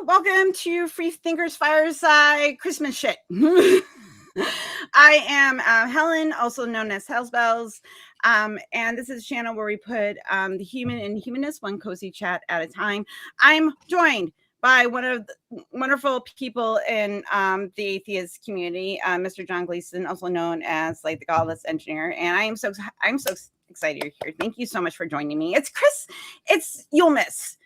Welcome to FreeThinkers Fireside Christmas shit. I am Helen, also known as Hell's Bells, and this is a channel where we put the human and humanist one cozy chat at a time. I'm joined by one of the wonderful people in the atheist community, Mr. John Gleason, also known as like the Godless engineer, and I'm so excited you're here. Thank you so much for joining me. It's Chris. You'll miss.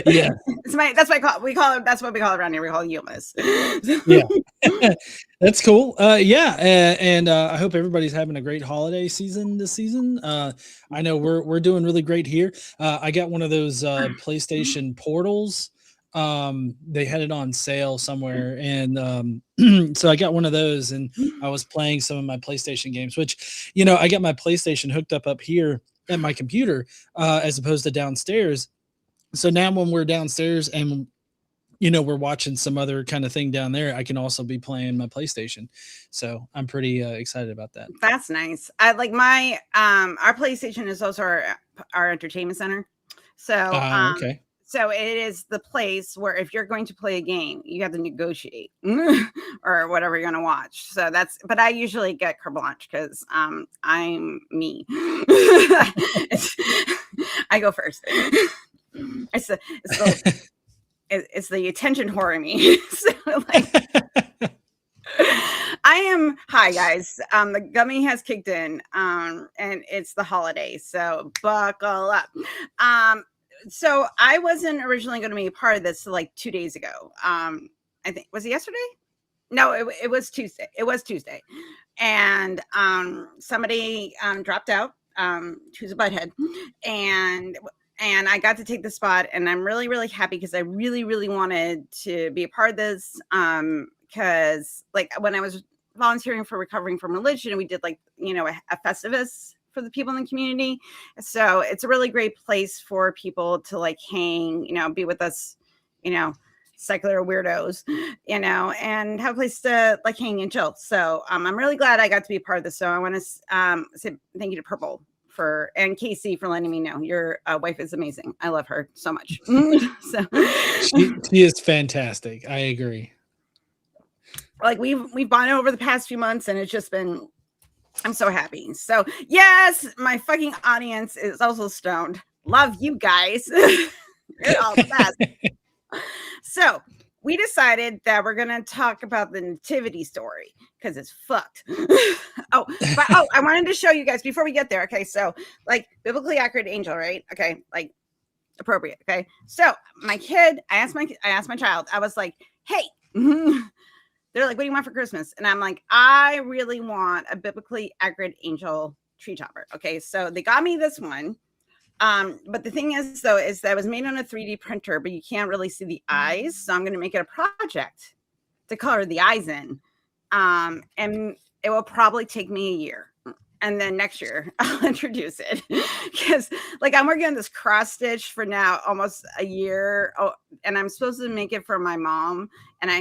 Yeah, that's what we call it around here. We call it Yumas. Yeah, that's cool. And I hope everybody's having a great holiday season this season. I know we're doing really great here. I got one of those PlayStation portals. They had it on sale somewhere, and so I got one of those, and I was playing some of my PlayStation games. Which, I got my PlayStation hooked up here at my computer as opposed to downstairs. So now when we're downstairs and we're watching some other kind of thing down there, I can also be playing my PlayStation. So I'm pretty excited about that. That's nice. I like my our PlayStation is also our entertainment center. So okay. So it is the place where if you're going to play a game, you have to negotiate or whatever you're going to watch. So but I usually get carte blanche because I'm me. I go first. It's the attention whore in me. So hi guys. The gummy has kicked in, and it's the holiday, so buckle up. So I wasn't originally going to be a part of this like 2 days ago. I think, was it yesterday? No, it was Tuesday. It was Tuesday. And somebody dropped out, who's a butthead, and I got to take the spot, and I'm really, really happy because I really, really wanted to be a part of this. Because like when I was volunteering for Recovering from Religion, we did like, a Festivus for the people in the community. So it's a really great place for people to like hang, be with us, secular weirdos, and have a place to like hang and chill. So I'm really glad I got to be a part of this. So I want to say thank you to Purple and Casey for letting me know. Your wife is amazing. I love her so much. So she is fantastic. I agree. Like we've bonded over the past few months, and it's just been, I'm so happy. So yes, my fucking audience is also stoned. Love you guys. You're all the best. So we decided that we're going to talk about the nativity story because it's fucked. I wanted to show you guys before we get there. Okay. So like biblically accurate angel, right? Okay. Like appropriate. Okay. So my kid, I asked my child, I was like, hey, they're like, what do you want for Christmas? And I'm like, I really want a biblically accurate angel tree topper. Okay. So they got me this one. But the thing is though, is that it was made on a 3D printer, but you can't really see the eyes. So I'm going to make it a project to color the eyes in. And it will probably take me a year. And then next year I'll introduce it because like I'm working on this cross stitch for now, almost a year. Oh, and I'm supposed to make it for my mom. And I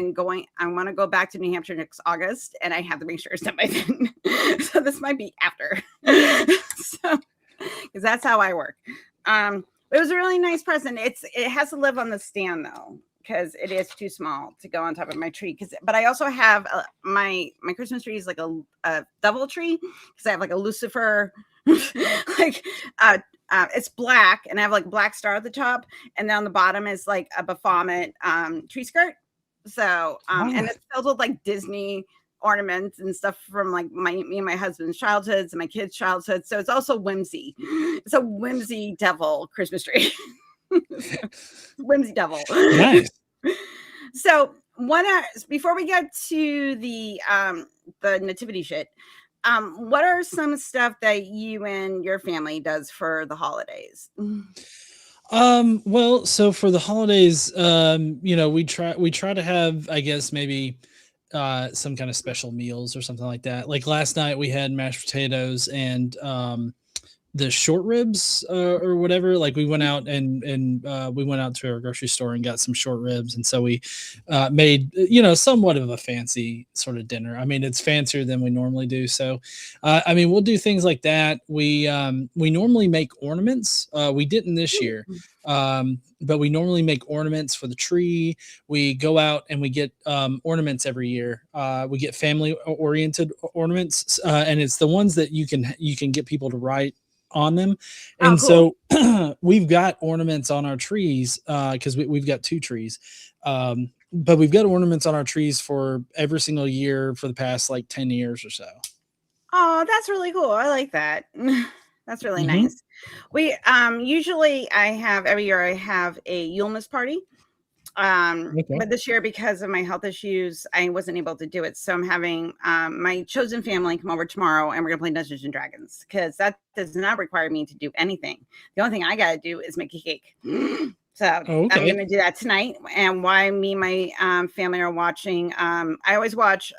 want to go back to New Hampshire next August, and I have to make sure it's done by then. So this might be after. So, because that's how I work. It was a really nice present. It has to live on the stand though, because it is too small to go on top of my tree. But I also have my Christmas tree is like a devil tree because I have like a Lucifer, like it's black, and I have like black star at the top, and then on the bottom is like a Baphomet tree skirt. So and it's filled with like Disney ornaments and stuff from like me and my husband's childhoods and my kids' childhoods. So it's also whimsy. It's a whimsy devil Christmas tree. Whimsy devil. Nice. So before we get to the nativity shit, what are some stuff that you and your family does for the holidays? Well, so for the holidays, we try to have, I guess, maybe some kind of special meals or something like that. Like last night we had mashed potatoes and the short ribs or whatever. Like we went out and we went out to our grocery store and got some short ribs, and so we made somewhat of a fancy sort of dinner. I mean, it's fancier than we normally do. So, I mean, we'll do things like that. We normally make ornaments. We didn't this year, but we normally make ornaments for the tree. We go out and we get ornaments every year. We get family oriented ornaments, and it's the ones that you can get people to write on them. And cool. So we've got ornaments on our trees because we've got 2 trees. But we've got ornaments on our trees for every single year for the past like 10 years or so. Oh, that's really cool. I like that. That's really nice. We usually every year I have a Yulemas party. But this year, because of my health issues, I wasn't able to do it. So I'm having my chosen family come over tomorrow, and we're gonna play Dungeons and Dragons, because that does not require me to do anything. The only thing I gotta do is make a cake. So I'm gonna do that tonight. And while me and my family are watching, I always watch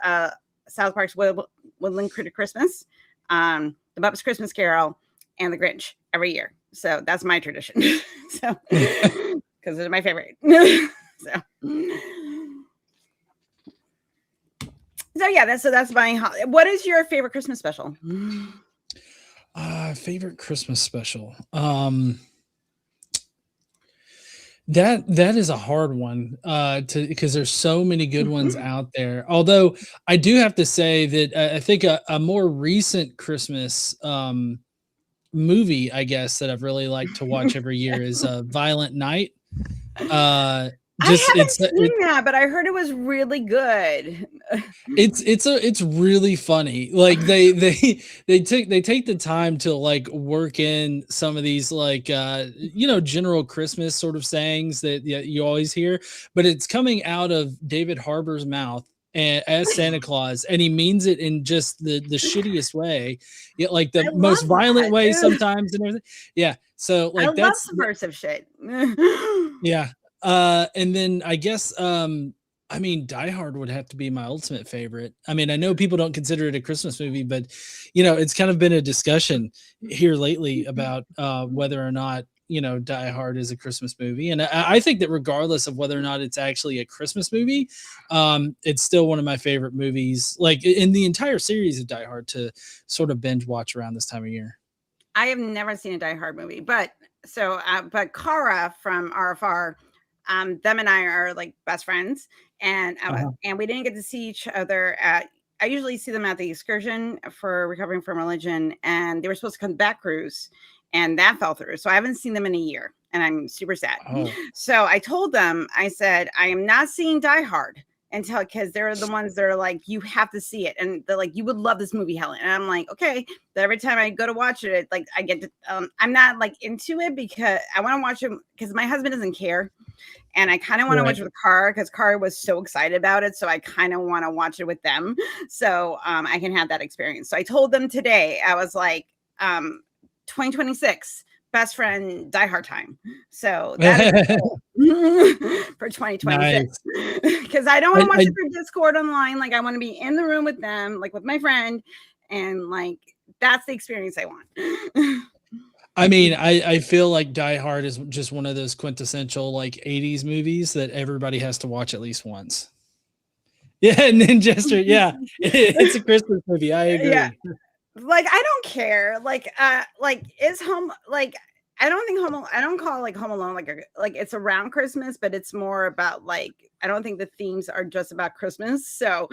South Park's Woodland Critter Christmas, The Muppets Christmas Carol, and The Grinch every year. So that's my tradition. So because they're my favorite. So yeah, that's my. What is your favorite Christmas special? Favorite Christmas special. That is a hard one because there's so many good ones out there. Although I do have to say that I think a more recent Christmas movie, I guess, that I've really liked to watch every year is Violent Night. I haven't seen that, but I heard it was really good. It's really funny. Like they take the time to like work in some of these like general Christmas sort of sayings that you always hear, but it's coming out of David Harbour's mouth as Santa Claus, and he means it in just the shittiest way, like the most violent way sometimes and everything. Yeah, so like that's subversive shit. Yeah. And then I guess I mean, Die Hard would have to be my ultimate favorite. I mean, I know people don't consider it a Christmas movie, but it's kind of been a discussion here lately about whether or not Die Hard is a Christmas movie. And I think that regardless of whether or not it's actually a Christmas movie, it's still one of my favorite movies, like in the entire series of Die Hard, to sort of binge watch around this time of year. I have never seen a Die Hard movie, but Cara from RFR, them and I are like best friends, and and we didn't get to see each other at. I usually see them at the excursion for Recovering from Religion, and they were supposed to come back cruise, and that fell through. So I haven't seen them in a year, and I'm super sad. So I told them, I said, I am not seeing Die Hard until, because they're the ones that are like, you have to see it, and they're like, you would love this movie, Helen. And I'm like, okay. But every time I go to watch it, like I get to, I'm not like into it because I want to watch it because my husband doesn't care. And I kind of want to watch it with Cara, because Cara was so excited about it. So I kind of want to watch it with them. So I can have that experience. So I told them today, I was like, 2026, best friend Die Hard time. So that is for 2026. Because I don't want to watch it through Discord online. Like I want to be in the room with them, like with my friend. And like, that's the experience I want. I mean, I feel like Die Hard is just one of those quintessential like 80s movies that everybody has to watch at least once. Yeah, and then Jester, yeah, it's a Christmas movie. I agree. Yeah. Like I don't care. Like is home like I don't call like Home Alone like it's around Christmas, but it's more about like I don't think the themes are just about Christmas. So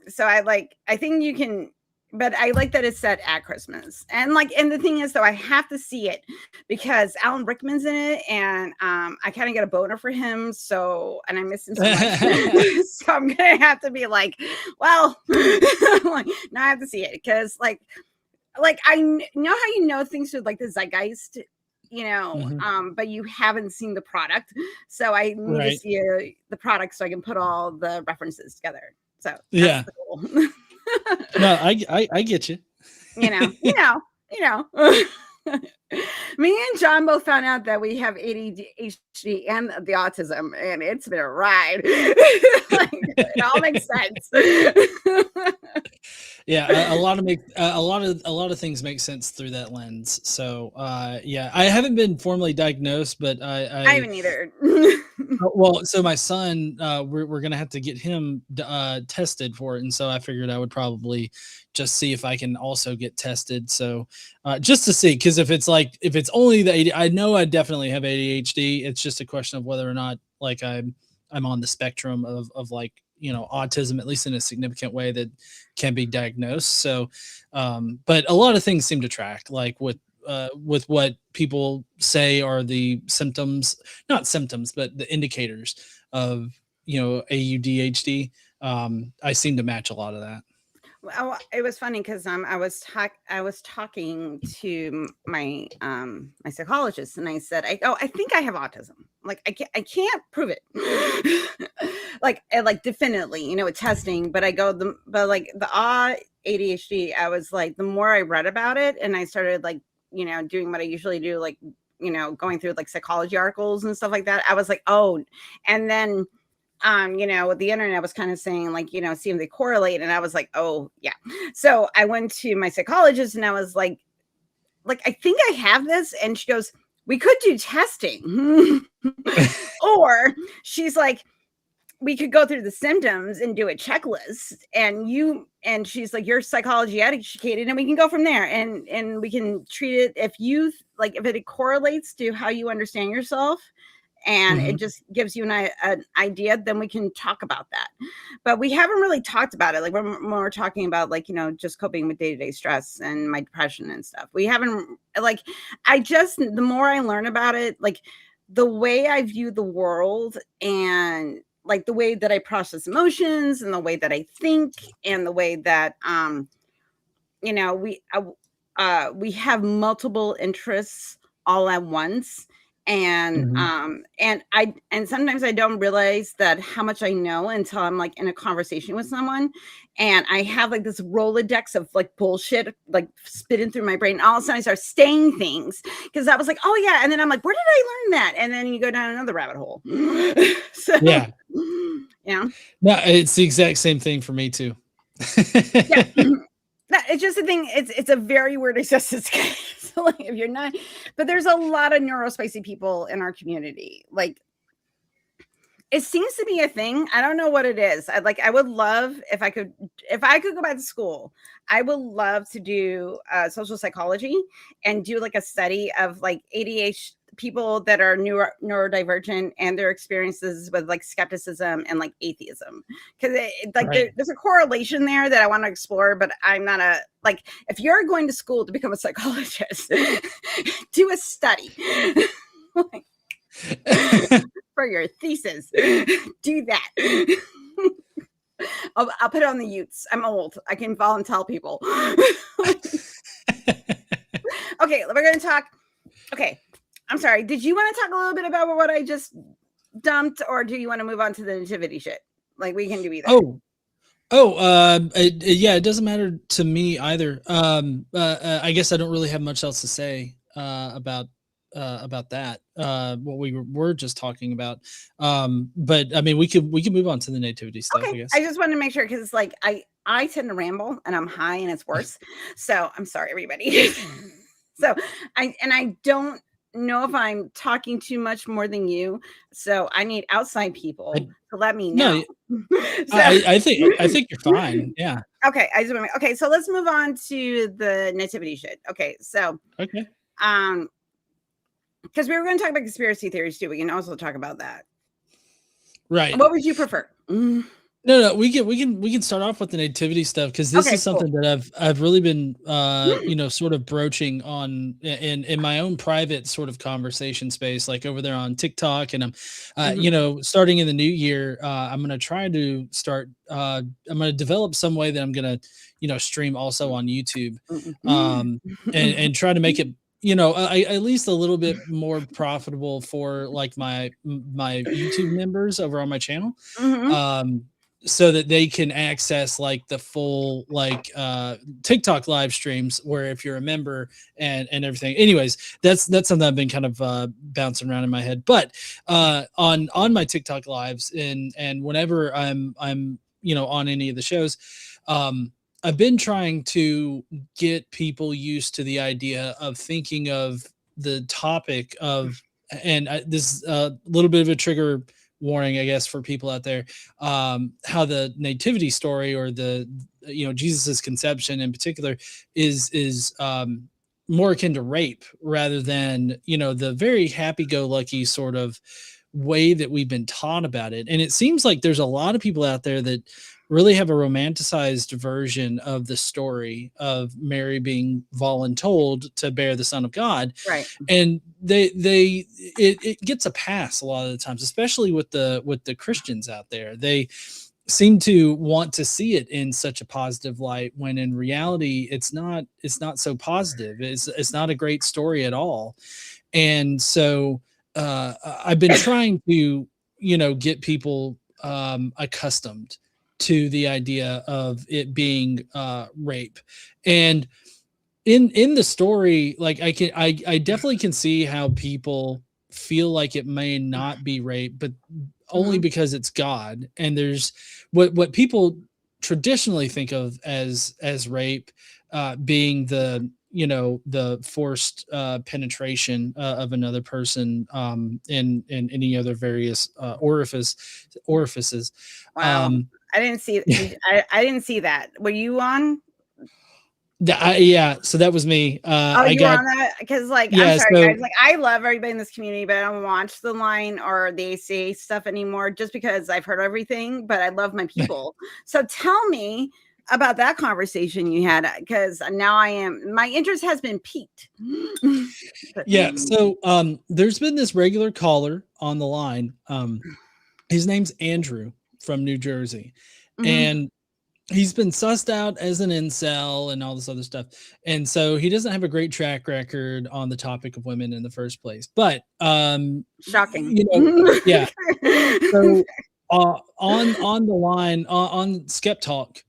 so I think you can. But I like that it's set at Christmas. And the thing is though, I have to see it because Alan Rickman's in it, and I kind of get a boner for him. So, and I miss him so much. So I'm gonna have to be like, well, like now I have to see it because like I know how things with like the zeitgeist, but you haven't seen the product. So I need to see the product so I can put all the references together. So that's the goal. No, I get you. you know. Me and John both found out that we have ADHD and the autism, and it's been a ride. Like, it all makes sense. Yeah, a lot of things make sense through that lens. So yeah, I haven't been formally diagnosed, but I haven't either. well, so my son, we're gonna have to get him tested for it, and so I figured I would probably just see if I can also get tested. So just to see, because if it's only the ADHD, I know I definitely have ADHD. It's just a question of whether or not like I'm on the spectrum of like autism, at least in a significant way that can be diagnosed. So, but a lot of things seem to track, like with what people say are the symptoms, not symptoms, but the indicators of AUDHD. I seem to match a lot of that. Well, it was funny because I was talking to my my psychologist, and I said, I think I have autism. Like I can't prove it, like definitely, with testing. But but like the ADHD, I was like, the more I read about it, and I started like doing what I usually do, like going through like psychology articles and stuff like that. I was like, oh, and then with the internet was kind of saying like, see if they correlate. And I was like, oh yeah. So I went to my psychologist and I was like, I think I have this. And she goes, we could do testing. Or she's like, we could go through the symptoms and do a checklist. And she's like, you're psychology educated, and we can go from there. And we can treat it if it correlates to how you understand yourself, and it just gives you an idea, then we can talk about that. But we haven't really talked about it. Like when we're talking about like, just coping with day-to-day stress and my depression and stuff. We haven't the more I learn about it, like the way I view the world and like the way that I process emotions and the way that I think and the way that, we have multiple interests all at once. And and sometimes I don't realize that how much I know until I'm like in a conversation with someone, and I have like this Rolodex of like bullshit like spitting through my brain. All of a sudden I start saying things because I was like, oh yeah, and then I'm like, where did I learn that? And then you go down another rabbit hole. So yeah, no, it's the exact same thing for me too. Yeah. It's just a thing. It's a very weird existence. So like if you're not, but there's a lot of neurospicy people in our community. Like it seems to be a thing. I don't know what it is. I would love if I could go back to school. I would love to do social psychology and do like a study of like ADHD people that are neurodivergent and their experiences with like skepticism and like atheism, because there's a correlation there that I want to explore. But I'm not if you're going to school to become a psychologist, do a study. For your thesis, do that. I'll put it on the Utes. I'm old. I can volunteer people. Okay, we're going to talk. Okay, I'm sorry. Did you want to talk a little bit about what I just dumped, or do you want to move on to the nativity shit? Like we can do either. Yeah, it doesn't matter to me either. I guess I don't really have much else to say about that. What we were just talking about. But I mean, we can move on to the nativity stuff. Okay. I guess I just wanted to make sure, because it's like I tend to ramble and I'm high and it's worse. So I'm sorry, everybody. So I don't know if I'm talking too much more than you. So I need outside people to let me know. So, I think you're fine. Yeah. Okay. Okay. So let's move on to the nativity shit. Okay. So okay. Because we were going to talk about conspiracy theories too. We can also talk about that. Right. What would you prefer? No, we can start off with the nativity stuff, because this is something that I've really been sort of broaching on in my own private sort of conversation space, like over there on TikTok, and I'm starting in the new year, I'm gonna try to start I'm gonna develop some way that I'm gonna stream also on YouTube, and try to make it at least a little bit more profitable for like my YouTube members over on my channel. so that they can access like the full like TikTok live streams where if you're a member and everything. Anyways, that's something I've been kind of bouncing around in my head. But on my TikTok lives and whenever I'm on any of the shows, I've been trying to get people used to the idea of thinking of the topic of, and this a little bit of a trigger warning, I guess, for people out there, how the nativity story or the Jesus's conception in particular is more akin to rape rather than the very happy-go-lucky sort of way that we've been taught about it. And it seems like there's a lot of people out there that really have a romanticized version of the story of Mary being voluntold to bear the Son of God. Right. And it gets a pass a lot of the times, especially with the Christians out there. They seem to want to see it in such a positive light when in reality it's not so positive. It's not a great story at all. And so I've been trying to get people accustomed to the idea of it being rape. And in the story, like I definitely can see how people feel like it may not be rape, but only because it's God. And there's what people traditionally think of as rape being the forced penetration of another person in any other various orifices. Wow. I didn't see I didn't see that. Were you on? Yeah, so that was me. You were on that? Because I'm sorry, so, guys. I love everybody in this community, but I don't watch the line or the ACA stuff anymore just because I've heard everything, but I love my people. So tell me about that conversation you had, because now my interest has been piqued. Yeah, so there's been this regular caller on the line. His name's Andrew from New Jersey. And he's been sussed out as an incel and all this other stuff. And so he doesn't have a great track record on the topic of women in the first place. But shocking. Yeah. So on the line on Skep Talk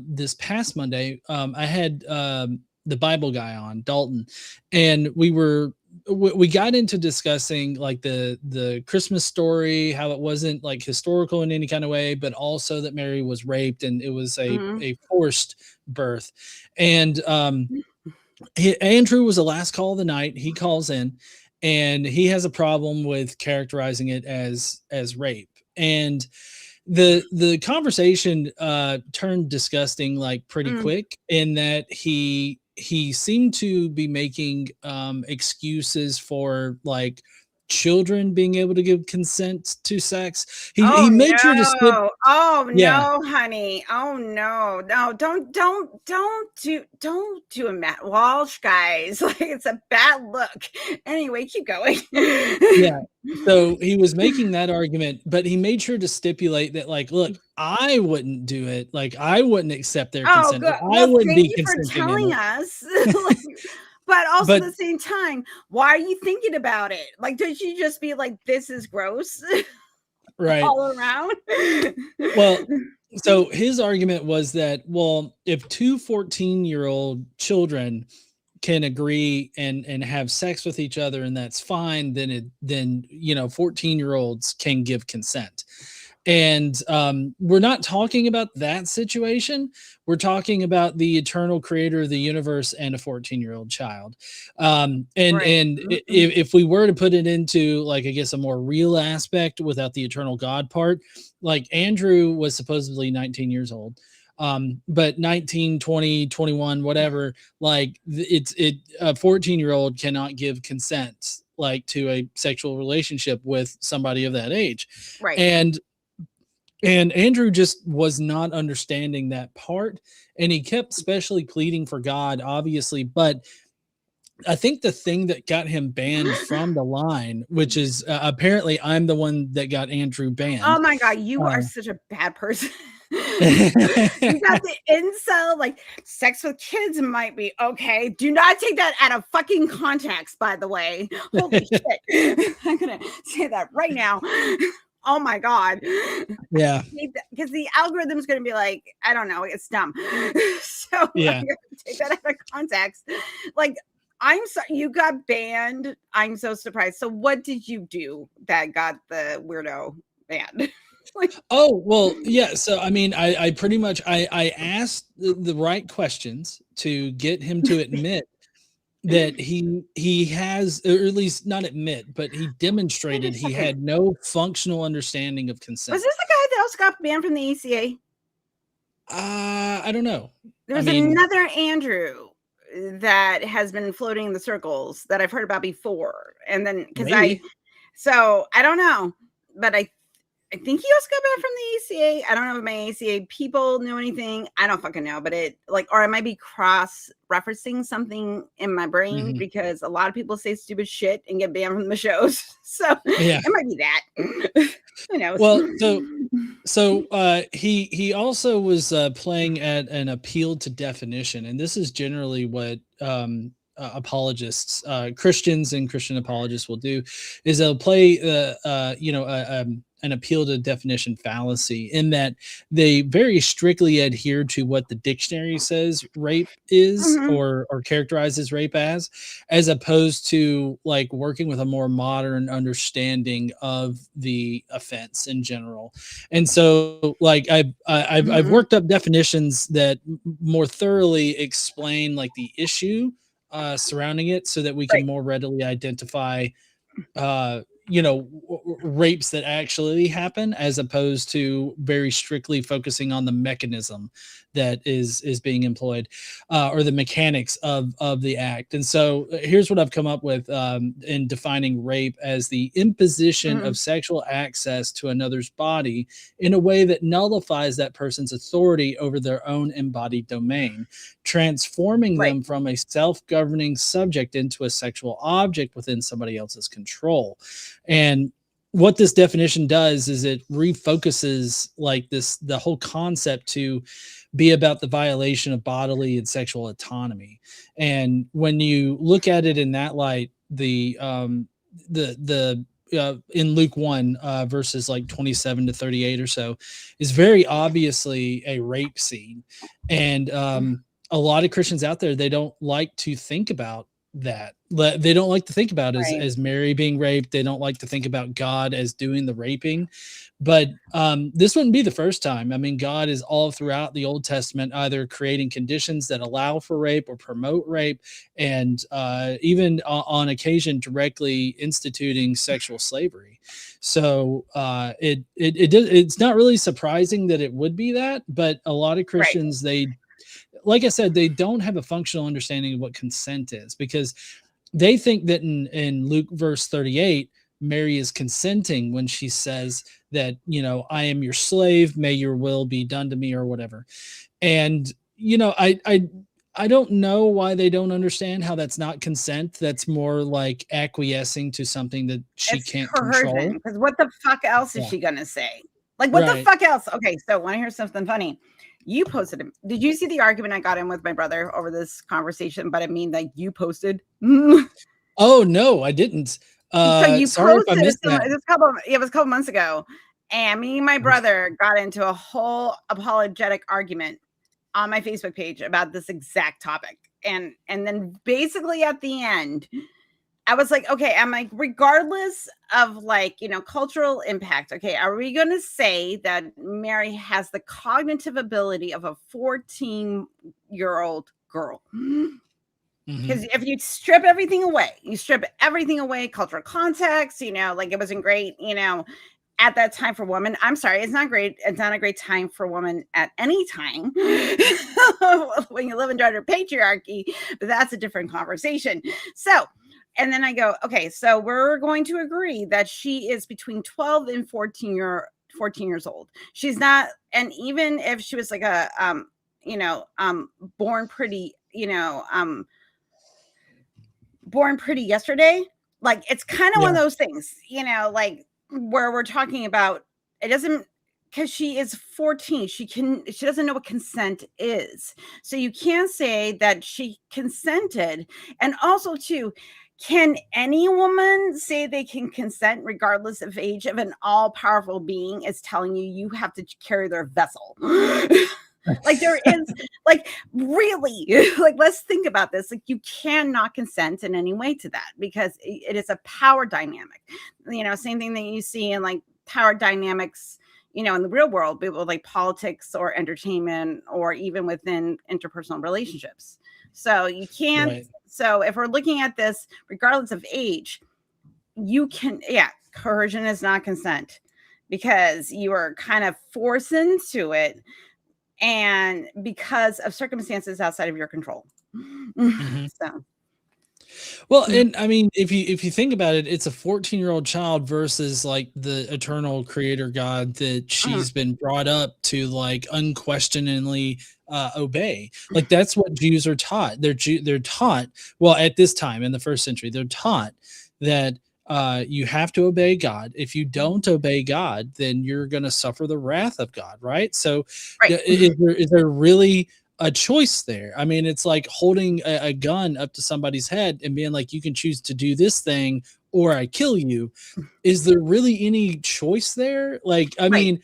this past Monday, I had the Bible guy on, Dalton, and we got into discussing like the Christmas story, how it wasn't like historical in any kind of way, but also that Mary was raped and it was a forced birth. And Andrew was the last call of the night. He calls in and he has a problem with characterizing it as rape. And the conversation turned disgusting like pretty quick, in that he seemed to be making excuses for like children being able to give consent to sex. He made sure to skip. No, honey. Oh no, don't do a Matt Walsh, guys. Like, it's a bad look. Anyway, keep going. Yeah. So he was making that argument, but he made sure to stipulate that, like, look, I wouldn't do it. Like, I wouldn't accept their consent. Good. I wouldn't be thank you for consenting telling us. But also at the same time, why are you thinking about it? Like, don't you just be like, this is gross? Right. All around. Well, so his argument was that, well, if two 14-year-old children can agree and have sex with each other and that's fine, then 14-year-olds can give consent. And we're not talking about that situation. We're talking about the eternal creator of the universe and a 14-year-old child. If we were to put it into, like, I guess, a more real aspect without the eternal God part, like Andrew was supposedly 19 years old. But 19, 20, 21, whatever, like a 14-year-old cannot give consent like to a sexual relationship with somebody of that age. Right. And Andrew just was not understanding that part. And he kept specially pleading for God, obviously. But I think the thing that got him banned from the line, which is apparently I'm the one that got Andrew banned. Oh my God, you are such a bad person. You got the incel, like, sex with kids might be okay. Do not take that out of fucking context, by the way. Holy shit. I'm gonna say that right now. Oh my God. Yeah. Because the algorithm's going to be like, I don't know, it's dumb. So I'm Yeah. going to take that out of context. Like, I'm sorry, you got banned. I'm so surprised. So what did you do that got the weirdo banned? Like, Oh, well, yeah. So, I mean, I pretty much, I asked the right questions to get him to admit that he has, or at least not admit, but he wait a demonstrated he second. had no functional understanding of Was consent. this the guy that also got banned from the ECA? I don't know. I There's mean, another Andrew that has been floating in the circles that I've heard about before. And then maybe. so I don't know, but I think he also got back from the ACA. I don't know if my ACA people know anything. I don't fucking know, but it like, or I might be cross referencing something in my brain Mhm. because a lot of people say stupid shit and get banned from the shows. So Yeah. it might be that. Who knows? Well, he also was playing at an appeal to definition, and this is generally what apologists, Christians and Christian apologists will do, is they'll play an appeal to definition fallacy, in that they very strictly adhere to what the dictionary says rape is, Mhm. or characterizes rape as opposed to like working with a more modern understanding of the offense in general. And so like I've Mhm. worked up definitions that more thoroughly explain like the issue surrounding it, so that we can Right. more readily identify uh rapes that actually happen, as opposed to very strictly focusing on the mechanism that is being employed, or the mechanics of the act. And so here's what I've come up with in defining rape as the imposition Mhm. of sexual access to another's body in a way that nullifies that person's authority over their own embodied domain, transforming Right. them from a self-governing subject into a sexual object within somebody else's control. And what this definition does is it refocuses like the whole concept to be about the violation of bodily and sexual autonomy. And when you look at it in that light, the in Luke 1 verses like 27 to 38 or so is very obviously a rape scene. And a lot of Christians out there, they don't like to think about that. They don't like to think about Right. as Mary being raped. They don't like to think about God as doing the raping. But this wouldn't be the first time. I mean, God is all throughout the Old Testament either creating conditions that allow for rape or promote rape, and even on occasion directly instituting sexual slavery. So it's not really surprising that it would be that, but a lot of Right. Christians, they, like I said, they don't have a functional understanding of what consent is, because they think that in Luke verse 38, Mary is consenting when she says that, I am your slave, may your will be done to me, or whatever. And, I don't know why they don't understand how that's not consent. That's more like acquiescing to something that she It's can't coercion. control. Because what the fuck else is Yeah. she gonna say? Like, what the Right. fuck else? Okay, so want to hear something funny? You posted it. Did you see the argument I got in with my brother over this conversation? But I mean, that you posted. Oh no, I didn't. So you Sorry if I posted missed that. it was a couple months ago, and me and my brother got into a whole apologetic argument on my Facebook page about this exact topic. And then basically at the end, I was like, okay, I'm like, regardless of like, cultural impact, okay, are we going to say that Mary has the cognitive ability of a 14-year-old girl? Mhm. Because if you strip everything away, cultural context, like it wasn't great, at that time for women. I'm sorry, it's not great. It's not a great time for women at any time when you live under patriarchy, but that's a different conversation. So, and then I go, okay, so we're going to agree that she is between 12 and 14 years old. She's not, and even if she was like a born pretty, born pretty yesterday, like it's kind of one Yeah. of those things, like where we're talking about it doesn't, because she is 14, she doesn't know what consent is, so you can't say that she consented. And also too, can any woman say they can consent regardless of age if an all-powerful being is telling you you have to carry their vessel? Like there is, like, really, like, let's think about this. Like, you cannot consent in any way to that because it is a power dynamic. Same thing that you see in like power dynamics, in the real world, people like politics or entertainment or even within interpersonal relationships. So you can't. Right. So if we're looking at this, regardless of age, coercion is not consent because you are kind of forced into it and because of circumstances outside of your control. Mm-hmm. So, well, and I mean, if you think about it, it's a 14-year-old child versus like the eternal creator God that she's been brought up to like unquestioningly obey. Like that's what Jews are taught. They're taught, well, at this time in the first century, they're taught that you have to obey God. If you don't obey God, then you're going to suffer the wrath of God, right? So right. is there really a choice there? I mean, it's like holding a gun up to somebody's head and being like, you can choose to do this thing or I kill you. Is there really any choice there? Like, I mean,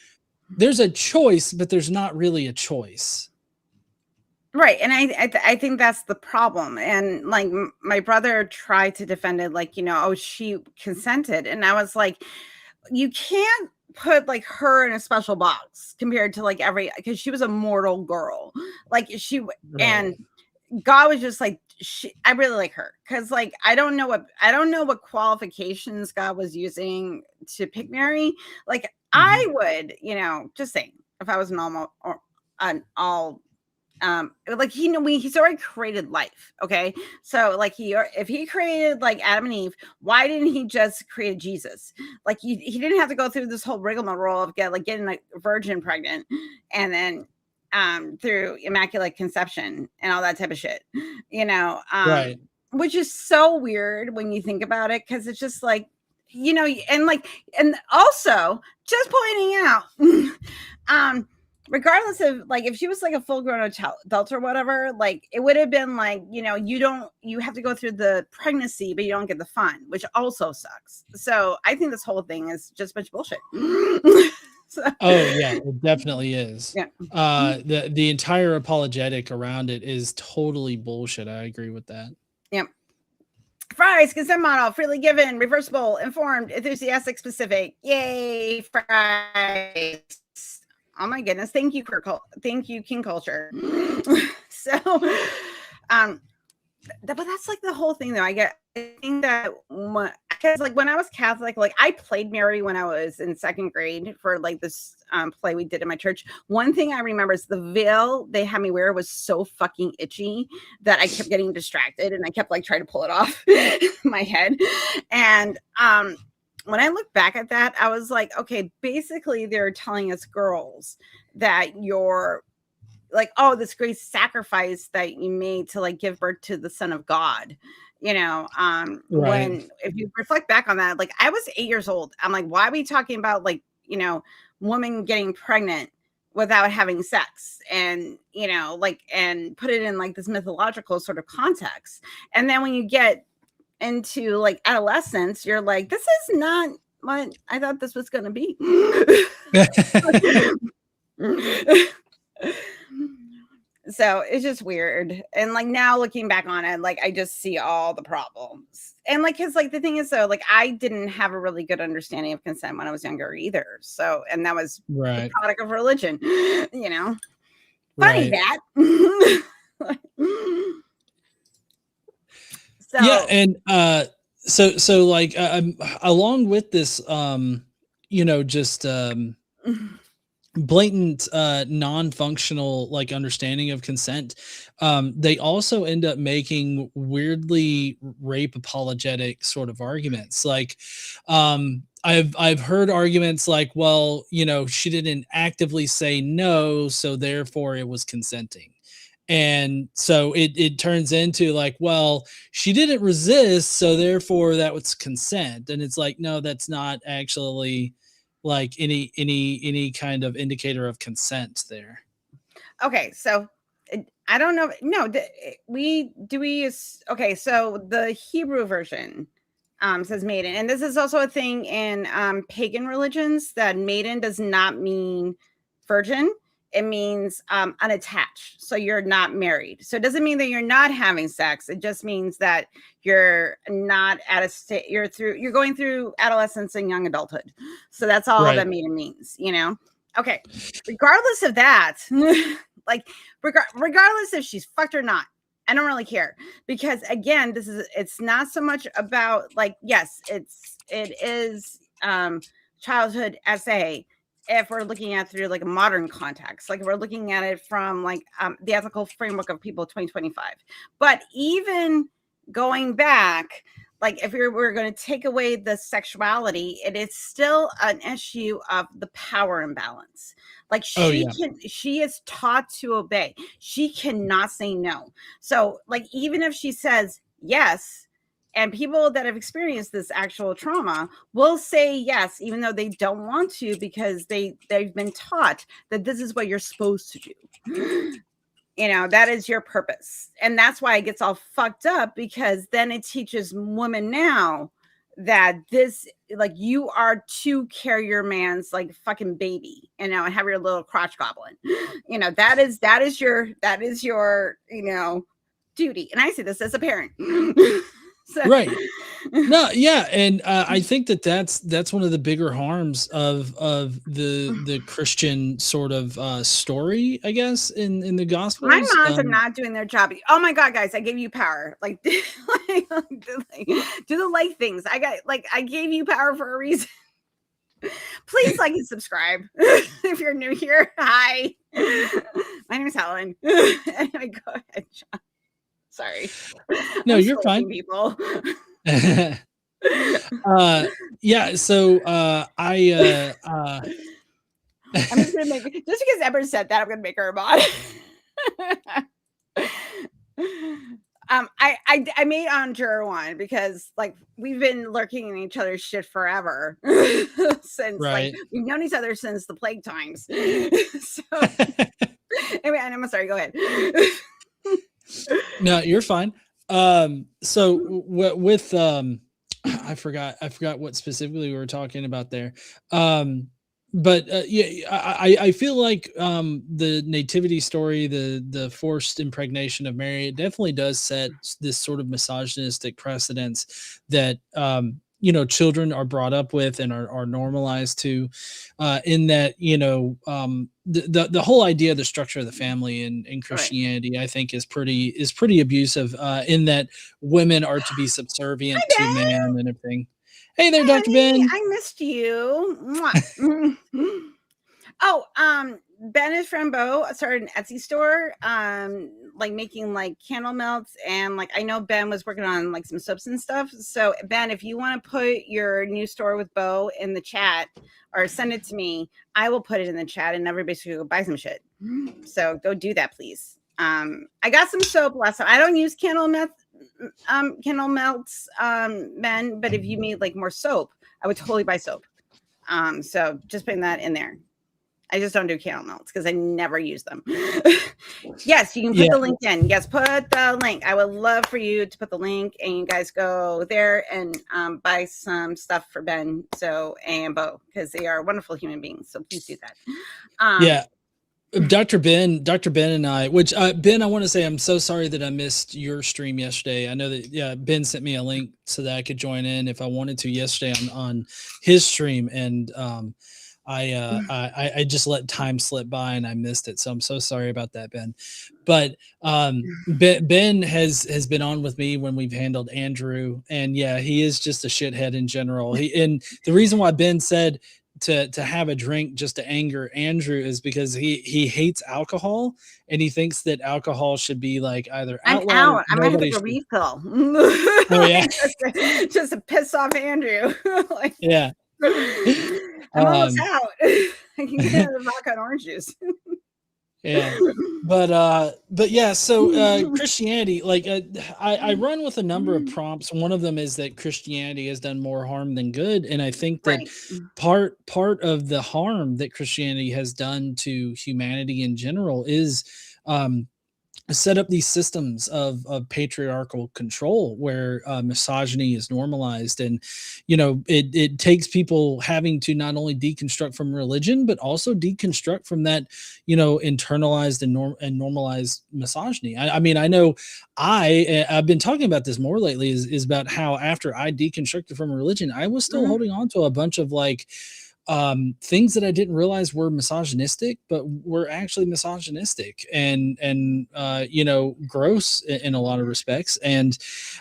there's a choice, but there's not really a choice. Right. And I think that's the problem. And like my brother tried to defend it, like, oh, she consented. And I was like, you can't put like her in a special box compared to like because she was a mortal girl. Like and God was just like, I really like her because like I don't know what qualifications God was using to pick Mary. Like I would, just saying, if I was an all like he's already created life. Okay, so like if he created like Adam and Eve, why didn't he just create Jesus? Like he didn't have to go through this whole rigmarole of getting a virgin pregnant and then through immaculate conception and all that type of shit, Right. which is so weird when you think about it, because it's just like, and also just pointing out regardless of like if she was like a full-grown adult or whatever, like it would have been like, you have to go through the pregnancy but you don't get the fun, which also sucks. So I think this whole thing is just a bunch of bullshit. Oh yeah, it definitely is. Yeah. The entire apologetic around it is totally bullshit. I agree with that. Yep. Fries, consent model, freely given, reversible, informed, enthusiastic, specific. Yay, Fries. Oh my goodness. Thank you, King Culture. So, but that's like the whole thing though. I think that because like when I was Catholic, like I played Mary when I was in second grade for like this play we did in my church. One thing I remember is the veil they had me wear was so fucking itchy that I kept getting distracted and I kept like trying to pull it off my head. And when I look back at that, I was like, okay, basically they're telling us girls that you're like, oh, this great sacrifice that you made to like give birth to the Son of God, Right. when if you reflect back on that, like I was 8 years old. I'm like, why are we talking about like, women getting pregnant without having sex and, and put it in like this mythological sort of context. And then when you get into like adolescence, you're like, this is not what I thought this was going to be. So it's just weird. And like now looking back on it, like I just see all the problems. And like, cause like the thing is though, like I didn't have a really good understanding of consent when I was younger either. So, and that was the product of religion, funny that. So, yeah. And so like along with this, just blatant non-functional like understanding of consent, they also end up making weirdly rape apologetic sort of arguments. Like I've heard arguments like, well, she didn't actively say no, so therefore it was consenting. And so it turns into like, well, she didn't resist, so therefore that was consent. And it's like, no, that's not actually like any kind of indicator of consent there. Okay, so I don't know. No, okay, so the Hebrew version says maiden. And this is also a thing in pagan religions, that maiden does not mean virgin. It means unattached. So you're not married. So it doesn't mean that you're not having sex. It just means that you're not at a state, you're going through adolescence and young adulthood. So that's all Right. that maiden means, you know? Okay. Regardless of that, like regardless if she's fucked or not, I don't really care, because again, it's not so much about, like, yes, it is childhood essay if we're looking at through like a modern context, like we're looking at it from like the ethical framework of people 2025. But even going back, like if we're going to take away the sexuality, it is still an issue of the power imbalance. Like she is taught to obey. She cannot say no. So like even if she says yes, and people that have experienced this actual trauma will say yes, even though they don't want to, because they've been taught that this is what you're supposed to do. You know, that is your purpose. And that's why it gets all fucked up, because then it teaches women now that this, like, you are to carry your man's like fucking baby, you know, and have your little crotch goblin. You know, that is your, you know, duty. And I say this as a parent. So. Right. No, yeah, and I think that's one of the bigger harms of the Christian sort of story, I guess, in the Gospels. My moms are not doing their job. Oh my God, guys, I gave you power. Like, do the like things. I gave you power for a reason. Please like and subscribe if you're new here. Hi, my name is Helen. Anyway, go ahead, John. Sorry. No, you're fine. People. Yeah, so I'm just gonna make, just because Ember said that, I'm gonna make her a mod. I made on Juror one because like we've been lurking in each other's shit forever. Since like we've known each other since the plague times. So anyway, I'm sorry, go ahead. No, you're fine. So with I forgot what specifically we were talking about there. But yeah, I feel like the nativity story, the forced impregnation of Mary, it definitely does set this sort of misogynistic precedence that you know, children are brought up with and are normalized to, in that, you know, the whole idea of the structure of the family in Christianity, I think is pretty abusive, in that women are to be subservient to man and everything. Hey there, Dr. Ben. I missed you. Oh, Ben is from Bo started an Etsy store, like making like candle melts, and like I know Ben was working on like some soaps and stuff. So Ben, if you want to put your new store with Bo in the chat or send it to me, I will put it in the chat and everybody should go buy some shit. So go do that, please. I got some soap last time. I don't use candle melts, Ben, but if you need like more soap, I would totally buy soap. So just putting that in there. I just don't do candle melts because I never use them. Yes, you can put the link in. Yes, put the link. I would love for you to put the link and you guys go there and buy some stuff for Ben and Bo, because they are wonderful human beings. So please do that. Dr. Ben and I, which Ben, I want to say I'm so sorry that I missed your stream yesterday. I know that Ben sent me a link so that I could join in if I wanted to yesterday on his stream, and I just let time slip by and I missed it. So I'm so sorry about that, Ben. But Ben has been on with me when we've handled Andrew, and yeah, he is just a shithead in general. And the reason why Ben said to have a drink just to anger Andrew is because he hates alcohol, and he thinks that alcohol should be like either outlawed. I'm gonna take a refill. Oh yeah, just to piss off Andrew. Like, yeah. I'm almost out. I can get the vodka and orange juice. Yeah, but yeah. So Christianity, like I run with a number of prompts. One of them is that Christianity has done more harm than good, and I think that part of the harm that Christianity has done to humanity in general is set up these systems of patriarchal control where misogyny is normalized. And it takes people having to not only deconstruct from religion but also deconstruct from that internalized and normalized misogyny. I mean, I know I've been talking about this more lately, is about how after I deconstructed from religion, I was still holding on to a bunch of like things that I didn't realize were misogynistic, but were actually misogynistic and gross in a lot of respects. And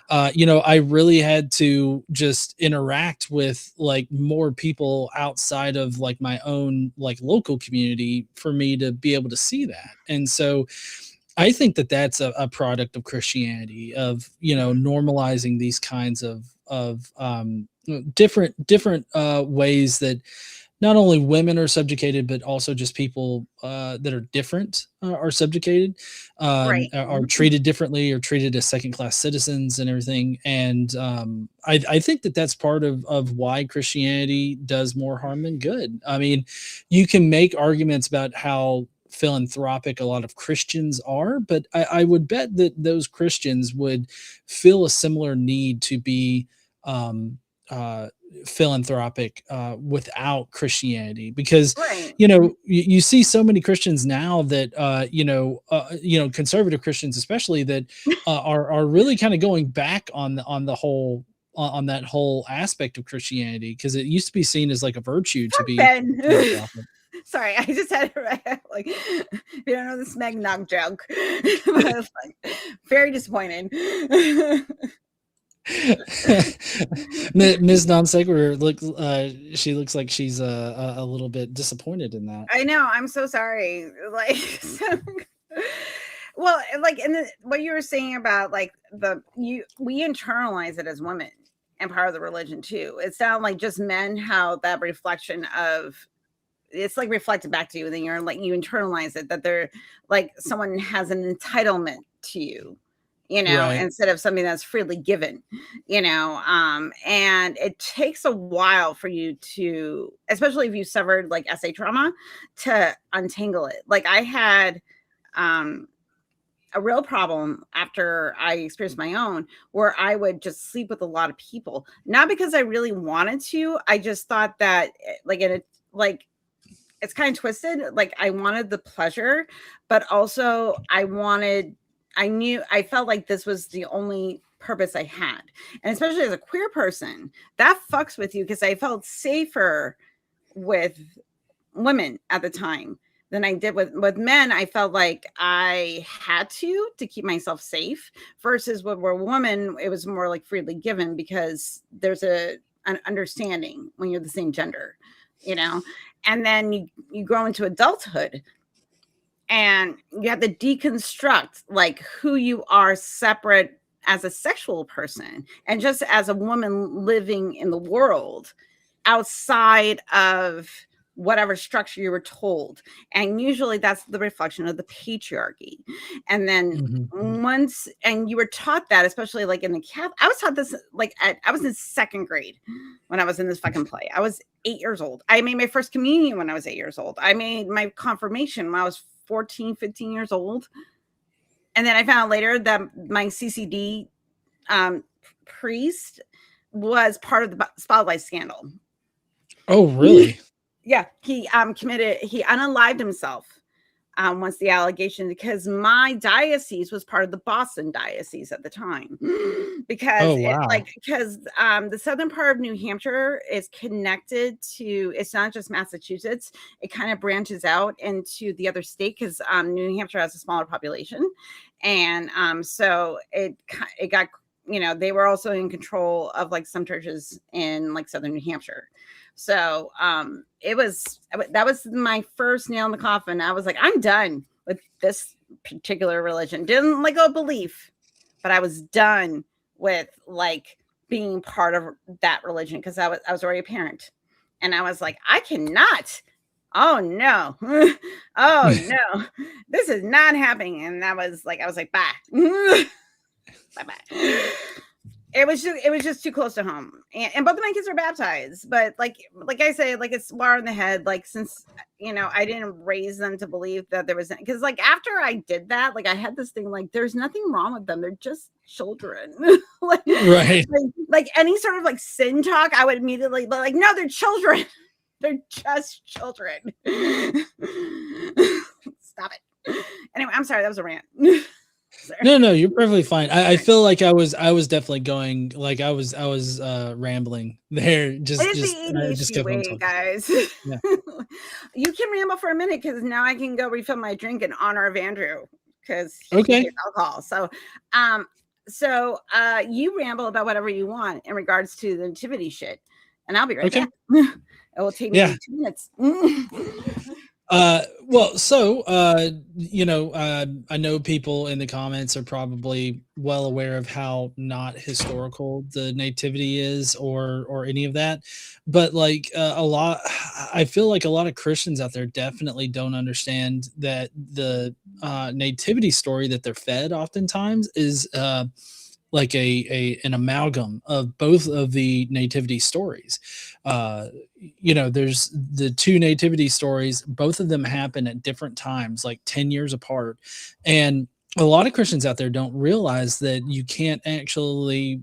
I really had to just interact with like more people outside of like my own like local community for me to be able to see that. And so I think that that's a product of Christianity, of normalizing these kinds of different ways that not only women are subjugated, but also just people that are different are subjugated, Right. are treated differently, or treated as second-class citizens and everything. And I think that that's part of why Christianity does more harm than good. I mean, you can make arguments about how philanthropic a lot of Christians are, but I would bet that those Christians would feel a similar need to be philanthropic without Christianity, because Right. you see so many Christians now that conservative Christians especially, that are really kind of going back on the whole on that whole aspect of Christianity, because it used to be seen as like a virtue to Fuck be Ben. philanthropic. Sorry, I just had it right. Like, if you don't know the Smeg Nog joke, but I was like, very disappointed. Ms. Non Sequitur she looks like she's a little bit disappointed in that. I know. I'm so sorry. Like, well, like, what you were saying about like we internalize it as women and part of the religion too. It sounds like just men, how that reflection of it's like reflected back to you, and then you're like you internalize it that they're like someone has an entitlement to you, Right. instead of something that's freely given, and it takes a while for you to, especially if you suffered like SA trauma, to untangle it. Like I had a real problem after I experienced my own, where I would just sleep with a lot of people, not because I really wanted to. I just thought that like it's kind of twisted. Like I wanted the pleasure, but also I felt like this was the only purpose I had. And especially as a queer person, that fucks with you, because I felt safer with women at the time than I did with men. I felt like I had to keep myself safe, versus when we're women, it was more like freely given, because there's an understanding when you're the same gender, and then you grow into adulthood and you have to deconstruct like who you are separate as a sexual person and just as a woman living in the world outside of whatever structure you were told. And usually that's the reflection of the patriarchy. And then and you were taught that, especially like in the Catholic, I was taught this like I was in second grade when I was in this fucking play. I was 8 years old. I made my first communion when I was 8 years old. I made my confirmation when I was 14, 15 years old. And then I found out later that my CCD priest was part of the Spotlight scandal. Oh, really? Yeah, he unalived himself once the allegation, because my diocese was part of the Boston diocese at the time, because the southern part of New Hampshire is connected to, it's not just Massachusetts, it kind of branches out into the other state, because New Hampshire has a smaller population, and so it got, they were also in control of like some churches in like southern New Hampshire. So that was my first nail in the coffin. I was like, I'm done with this particular religion. Didn't let go of belief, but I was done with like being part of that religion, because I was already a parent, and I was like, I cannot. Oh no. Oh no. This is not happening. And I was like, bye. Bye. It was just too close to home, and both of my kids are baptized. But like I say, like it's water in the head. Like since I didn't raise them to believe that there was, because like after I did that, like I had this thing like there's nothing wrong with them, they're just children. Right. Like any sort of like sin talk, I would immediately be like, no, they're children. They're just children. Stop it. Anyway, I'm sorry, that was a rant. No, you're perfectly fine. I feel like I was definitely going, like I was rambling there. It is the ADHD kept on way, talking. guys. Yeah. You can ramble for a minute because now I can go refill my drink in honor of Andrew because he Okay. hates alcohol. So, you ramble about whatever you want in regards to the nativity shit, and I'll be right back. It will take me 2 minutes. Well, so I know people in the comments are probably well aware of how not historical the nativity is or any of that, but like I feel like a lot of Christians out there definitely don't understand that the nativity story that they're fed oftentimes is like an amalgam of both of the nativity stories. There's the two nativity stories, both of them happen at different times, like 10 years apart. And a lot of Christians out there don't realize that you can't actually,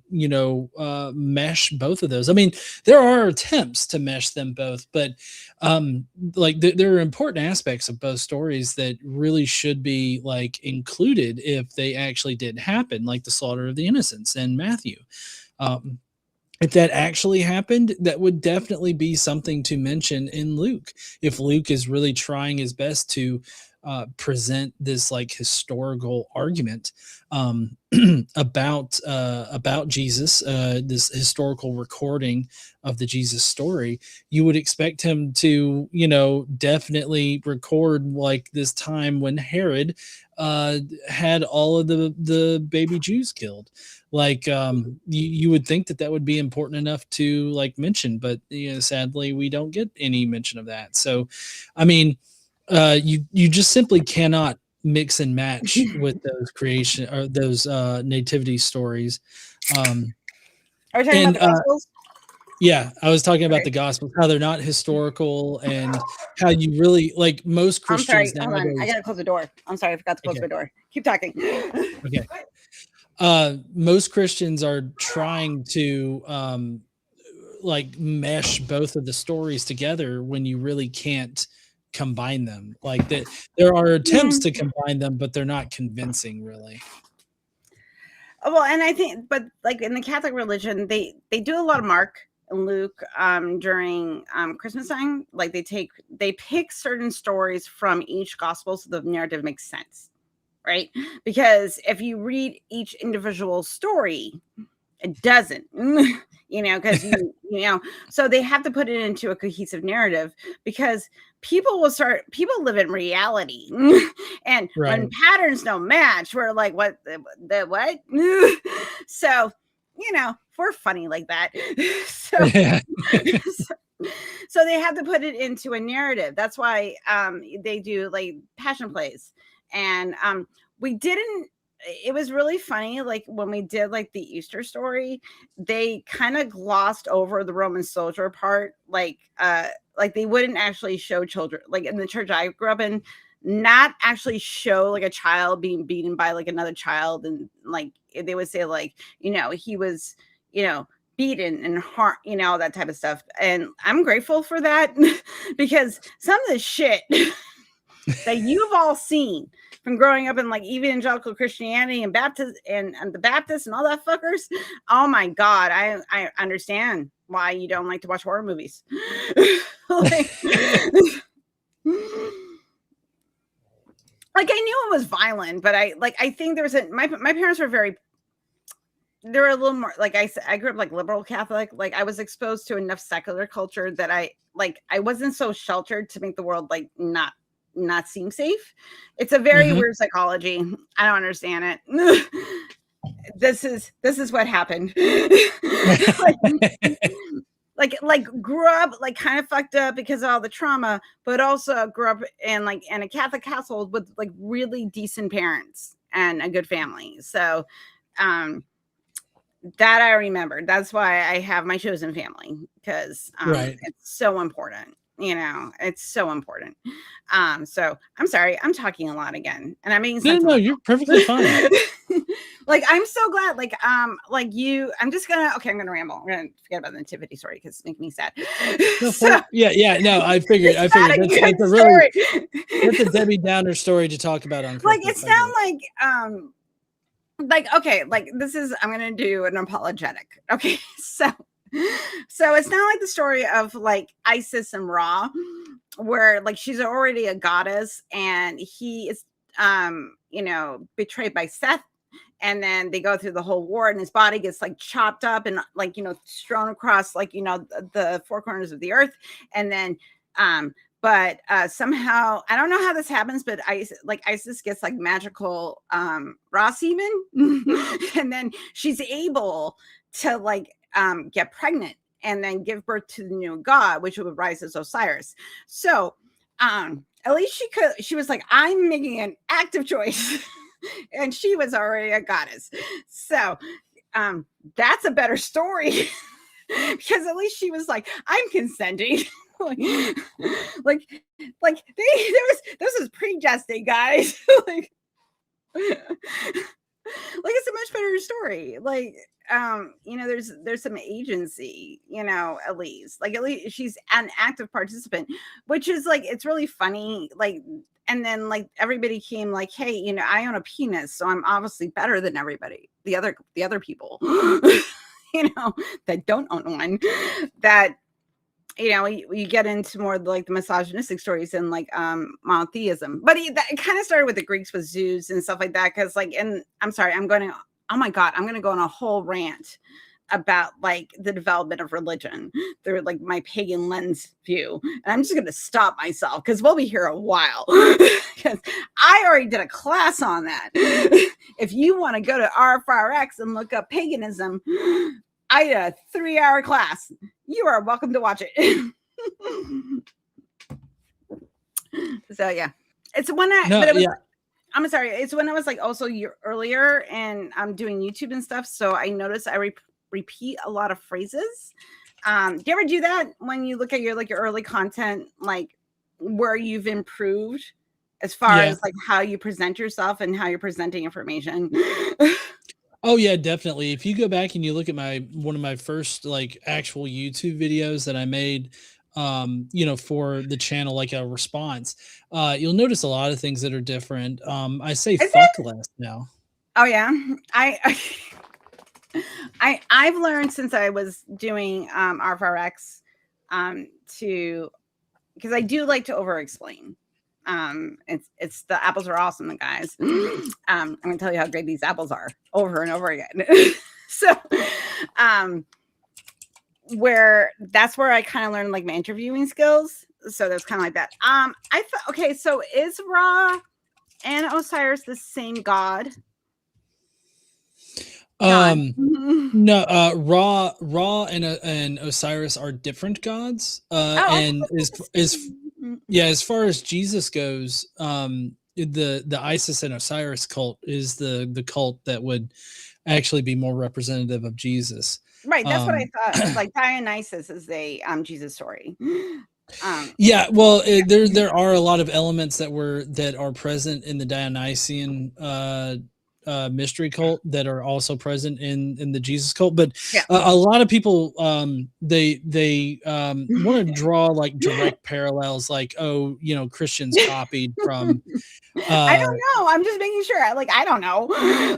mesh both of those. I mean, there are attempts to mesh them both, but there are important aspects of both stories that really should be like included if they actually did happen, like the slaughter of the innocents in Matthew. If that actually happened, that would definitely be something to mention in Luke. If Luke is really trying his best to present this like historical argument about Jesus, this historical recording of the Jesus story, you would expect him to, definitely record like this time when Herod had all of the baby Jews killed. Like you would think that would be important enough to like mention, but sadly we don't get any mention of that. So I mean, you just simply cannot mix and match with those creation or those nativity stories. Are we talking about the Gospels? Yeah, I was talking about the Gospels, how they're not historical, and how you really like most Christians. I'm sorry, hold on. I gotta close the door. I'm sorry, I forgot to close my door. Keep talking. Okay. Most Christians are trying to like mesh both of the stories together when you really can't combine them. Like that, there are attempts to combine them, but they're not convincing, really. Well, and I think, but like in the Catholic religion, they do a lot of Mark and Luke during Christmas time. Like they pick certain stories from each gospel so the narrative makes sense, right? Because if you read each individual story, it doesn't. Because so they have to put it into a cohesive narrative because people live in reality. And when patterns don't match, we're like, what? So, we're funny like that. So they have to put it into a narrative. That's why they do like passion plays. And it was really funny. Like when we did like the Easter story, they kind of glossed over the Roman soldier part. Like they wouldn't actually show children, like in the church I grew up in, not actually show like a child being beaten by like another child. And like, they would say like, he was, beaten and harm, that type of stuff. And I'm grateful for that because some of the shit that you've all seen from growing up in like evangelical Christianity and Baptist and the Baptists and all that fuckers. Oh my God. I understand why you don't like to watch horror movies. Like I knew it was violent, but I think there was my parents were they were a little more like I grew up like liberal Catholic. Like I was exposed to enough secular culture that I wasn't so sheltered to make the world like not seem safe. It's a very weird psychology. I don't understand it. This is what happened. like grew up like kind of fucked up because of all the trauma, but also grew up in a Catholic household with like really decent parents and a good family. So that I remember. That's why I have my chosen family because it's so important. You know, it's so important. So I'm sorry, I'm talking a lot again, and I'm making No, sense. no, you're perfectly fine. Like, I'm so glad, like you, I'm gonna ramble. I'm gonna forget about the nativity story because it's making me sad. No, So yeah. No, I figured. it's not a good That's a really story. that's a Debbie Downer story to talk about on Like, Christmas. it's I get not it. okay, like this is, I'm gonna do an apologetic. Okay, so it's not like the story of like Isis and Ra, where like she's already a goddess and he is you know, betrayed by Seth, and then they go through the whole war and his body gets like chopped up and like, you know, strewn across like, you know, the four corners of the earth. And then but somehow I don't know how this happens, but Isis gets like magical raw semen and then she's able to like get pregnant and then give birth to the new god, which would rise as Osiris. So at least she was like, I'm making an active choice. And she was already a goddess. So that's a better story. Because at least she was like, I'm consenting. like, this is pre-jesting, guys. like it's a much better story. Like, you know, there's some agency, you know, at least she's an active participant, which is like, it's really funny. Like, and then like everybody came like, hey, you know, I own a penis, so I'm obviously better than everybody, the other people, you know, that don't own one. That, you know, you get into more like the misogynistic stories and like monotheism, but it kind of started with the Greeks with Zeus and stuff like that. Because like, and I'm sorry, oh my god, I'm going to go on a whole rant about like the development of religion through like my pagan lens view, and I'm just going to stop myself because we'll be here a while. Because I already did a class on that. If you want to go to RFRX and look up paganism, I did a 3-hour class. You are welcome to watch it. So yeah, it's when I'm sorry, it's when I was like also earlier and I'm doing YouTube and stuff. So I noticed I repeat a lot of phrases. Do you ever do that when you look at your early content, like where you've improved as far as like how you present yourself and how you're presenting information? Oh yeah, definitely. If you go back and you look at one of my first like actual YouTube videos that I made, you know, for the channel, like a response, you'll notice a lot of things that are different. I say fuck less now. Oh yeah. I've learned since I was doing RFRX to, because I do like to over explain. It's the apples are awesome, guys. I'm gonna tell you how great these apples are over and over again. So that's where I kind of learned like my interviewing skills. So that's kind of like that. Okay, so is Ra and Osiris the same god? No, Ra and Osiris are different gods. And as far as Jesus goes, the Isis and Osiris cult is the cult that would actually be more representative of Jesus. Right, that's what I thought. Like Dionysus is a Jesus story. Yeah, well, there are a lot of elements that are present in the Dionysian mystery cult that are also present in the Jesus cult, but a lot of people they want to draw like direct parallels, like, oh, you know, Christians copied from I don't know, I'm just making sure. Like, I don't know.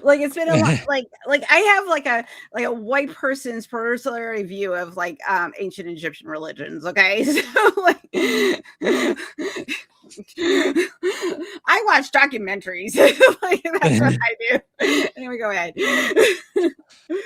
Like, it's been a lot. like I have like a white person's personal view of like ancient Egyptian religions. Okay. So like I watch documentaries. Like, that's what I do. Anyway, go ahead.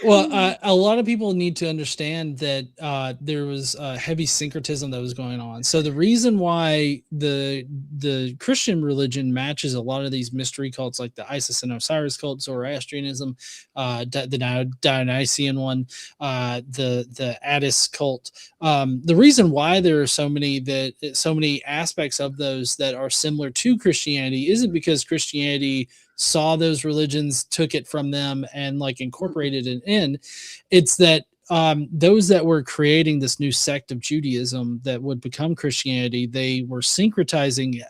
Well, a lot of people need to understand that there was a heavy syncretism that was going on. So the reason why the Christian religion matches a lot of these mystery cults, like the Isis and Osiris cult, Zoroastrianism, the Dionysian one, the Attis cult. The reason why there are so many aspects of those that are similar to Christianity isn't because Christianity saw those religions, took it from them, and like incorporated it in. It's that those that were creating this new sect of Judaism that would become Christianity, they were syncretizing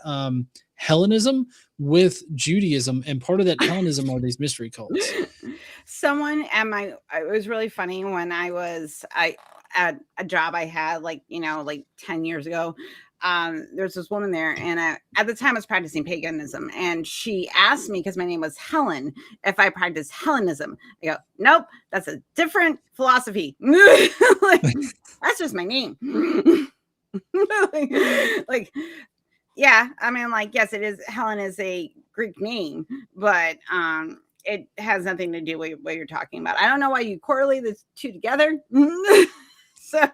Hellenism with Judaism, and part of that Hellenism are these mystery cults. Someone at it was really funny when I at a job I had like 10 years ago. There's this woman there, and at the time I was practicing paganism, and she asked me, because my name was Helen, if I practiced Hellenism. I go, nope, that's a different philosophy. Like, that's just my name. like, yeah, I mean, like, yes, it is. Helen is a Greek name, but it has nothing to do with what you're talking about. I don't know why you correlate the two together. So,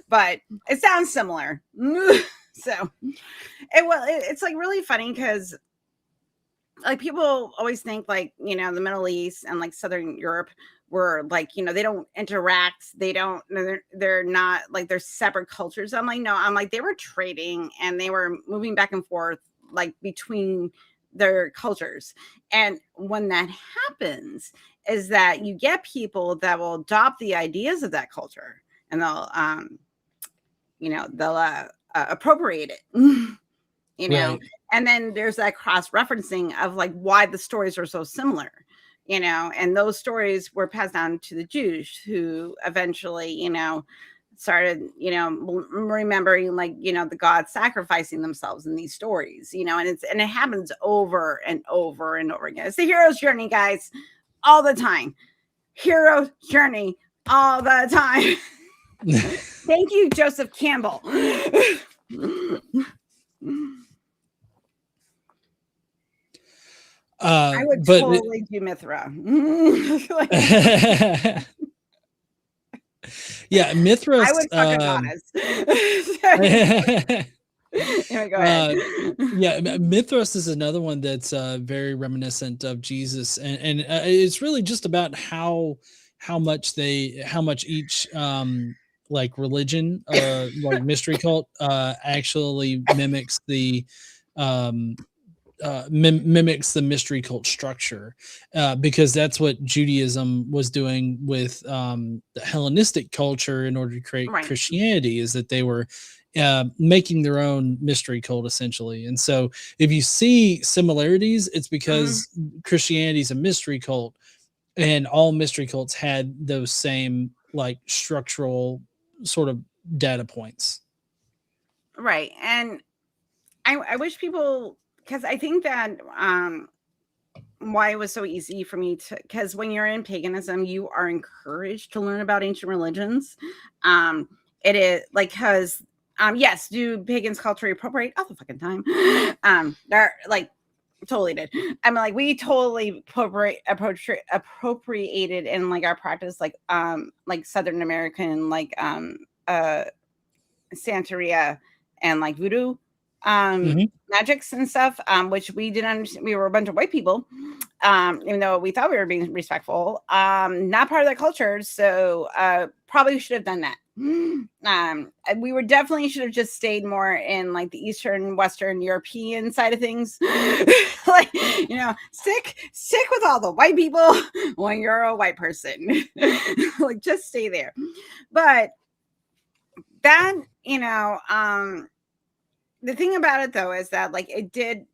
but it sounds similar. So it's like really funny, because like people always think like, the Middle East and like Southern Europe were like, they don't interact. They're not like, they're separate cultures. I'm like, no, I'm like, they were trading and they were moving back and forth like between their cultures. And when that happens is that you get people that will adopt the ideas of that culture, and they'll appropriate it. Right. And then there's that cross-referencing of like why the stories are so similar, and those stories were passed down to the Jews, who eventually, started, remembering like, the gods sacrificing themselves in these stories, and it happens over and over and over again. It's the hero's journey, guys, all the time. Hero's journey all the time. Thank you, Joseph Campbell. I would totally do Mithra. Yeah, Mithras. I would fuck a goddess. Anyway, go ahead. Yeah, Mithras is another one that's very reminiscent of Jesus, and it's really just about how much each like religion, like mystery cult, actually mimics the mimics the mystery cult structure, because that's what Judaism was doing with the Hellenistic culture in order to create Christianity, is that they were making their own mystery cult essentially. And so if you see similarities, it's because Christianity is a mystery cult, and all mystery cults had those same like structural sort of data points. Right. And I wish people, because I think that why it was so easy for me to, because when you're in paganism, you are encouraged to learn about ancient religions. It is like, because yes, do pagans culturally appropriate all the fucking time? They're like, totally did. I mean, like, we totally appropriated in like our practice, like Southern American, like Santeria and like voodoo magics and stuff, which we didn't understand. We were a bunch of white people, even though we thought we were being respectful, not part of that culture. So probably should have done that. We were definitely should have just stayed more in like the Eastern, Western European side of things. Like, stick with all the white people when you're a white person. Like, just stay there. But that, the thing about it though is that like it did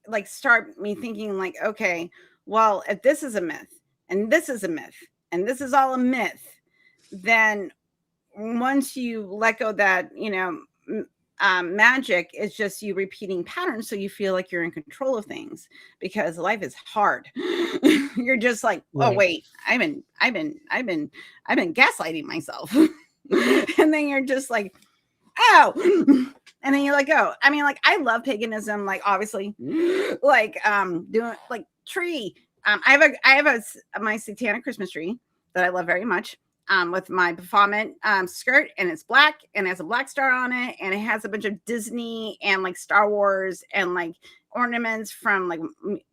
like start me thinking like, okay, well, if this is a myth and this is a myth and this is all a myth, then once you let go that, magic is just you repeating patterns, so you feel like you're in control of things, because life is hard. You're just like, oh wait, I've been gaslighting myself. And then you're just like, oh, and then you let go. I mean, like, I love paganism, like, obviously, like doing like tree. I have my satanic Christmas tree that I love very much, with my Baphomet skirt, and it's black and it has a black star on it, and it has a bunch of Disney and like Star Wars and like ornaments from like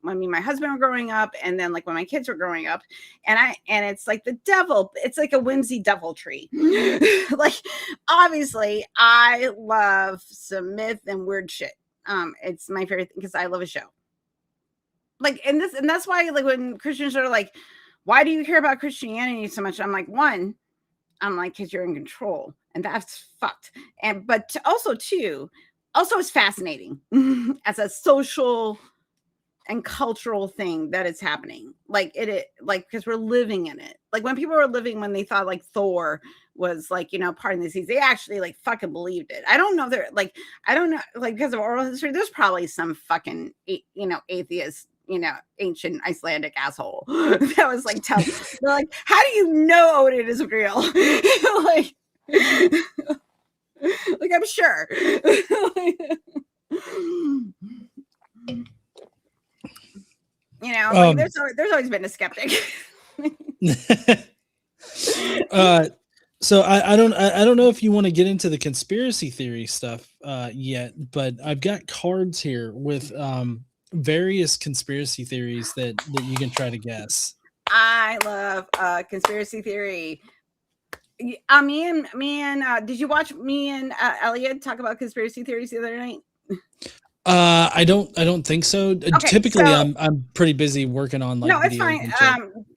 when me and my husband were growing up, and then like when my kids were growing up, and it's like the devil, it's like a whimsy devil tree. Like, obviously I love some myth and weird shit. It's my favorite thing because I love a show. Like, and that's why like when Christians are like, why do you care about Christianity so much? I'm like, one, I'm like, because you're in control, and that's fucked. And but also it's fascinating as a social and cultural thing that is happening. Like like because we're living in it. Like when people were living, when they thought like Thor was like, part of the seas, they actually like fucking believed it. I don't know, they're like, I don't know, like because of oral history, there's probably some fucking atheist, ancient Icelandic asshole that was like, they're like, how do you know Odin is real? like like I'm sure. Like there's always been a skeptic. So I don't know if you want to get into the conspiracy theory stuff yet, but I've got cards here with various conspiracy theories that you can try to guess. I love conspiracy theory. Me and did you watch me and Elliot talk about conspiracy theories the other night? I don't think so. Okay, typically, so, I'm pretty busy working on like. No, it's fine.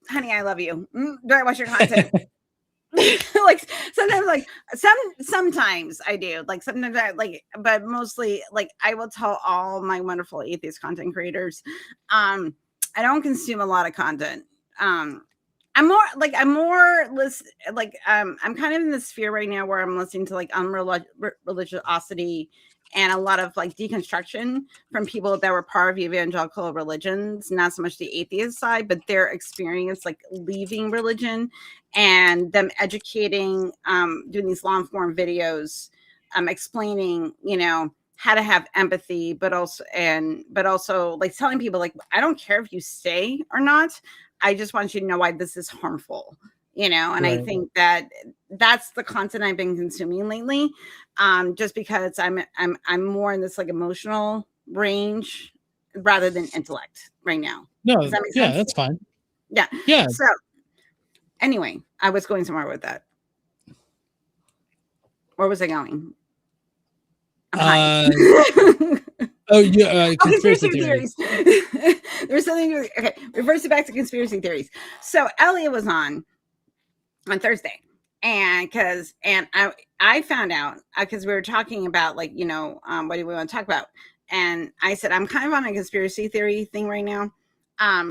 Honey, I love you. Do I watch your content? Like sometimes I do. Like sometimes I like, but mostly like I will tell all my wonderful atheist content creators, I don't consume a lot of content. I'm kind of in the sphere right now where I'm listening to like religiosity and a lot of like deconstruction from people that were part of evangelical religions, not so much the atheist side, but their experience like leaving religion and them educating, doing these long form videos, explaining, how to have empathy, but also like telling people like, I don't care if you stay or not. I just want you to know why this is harmful, and right. I think that's the content I've been consuming lately. Just because I'm more in this like emotional range rather than intellect right now. No, does that make sense? That's fine. Yeah. Yeah. So anyway, I was going somewhere with that. Where was I going? Oh yeah, conspiracy theories. There's something. Okay, reverse it back to conspiracy theories. So Elliot was on Thursday, and I found out because we were talking about like what do we want to talk about, and I said I'm kind of on a conspiracy theory thing right now.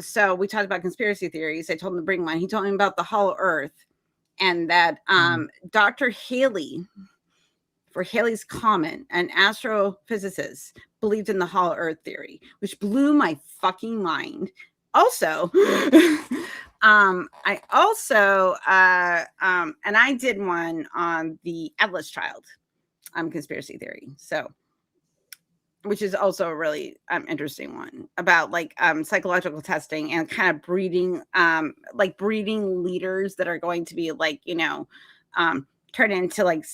So we talked about conspiracy theories. I told him to bring one. He told me about the Hollow Earth, and that Dr. Haley. For Halley's Comet, an astrophysicist, believed in the Hollow Earth theory, which blew my fucking mind. Also, and I did one on the Atlas Child conspiracy theory. So, which is also a really interesting one about like psychological testing and kind of breeding leaders that are going to be like, turn into like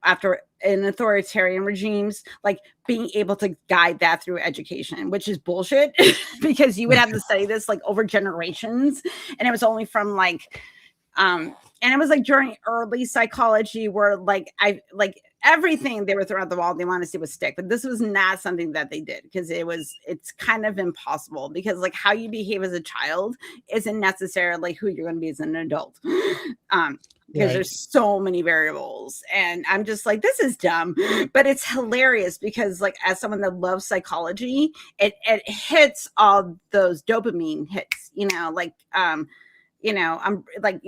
after an authoritarian regimes, like being able to guide that through education, which is bullshit because you would have to study this like over generations. And it was only from like, and it was like during early psychology where like everything they were throwing at the wall, they wanted to see would stick. But this was not something that they did because it's kind of impossible because like how you behave as a child isn't necessarily who you're going to be as an adult. Because there's so many variables and I'm just like, this is dumb, but it's hilarious because like, as someone that loves psychology, it hits all those dopamine hits, I'm like, like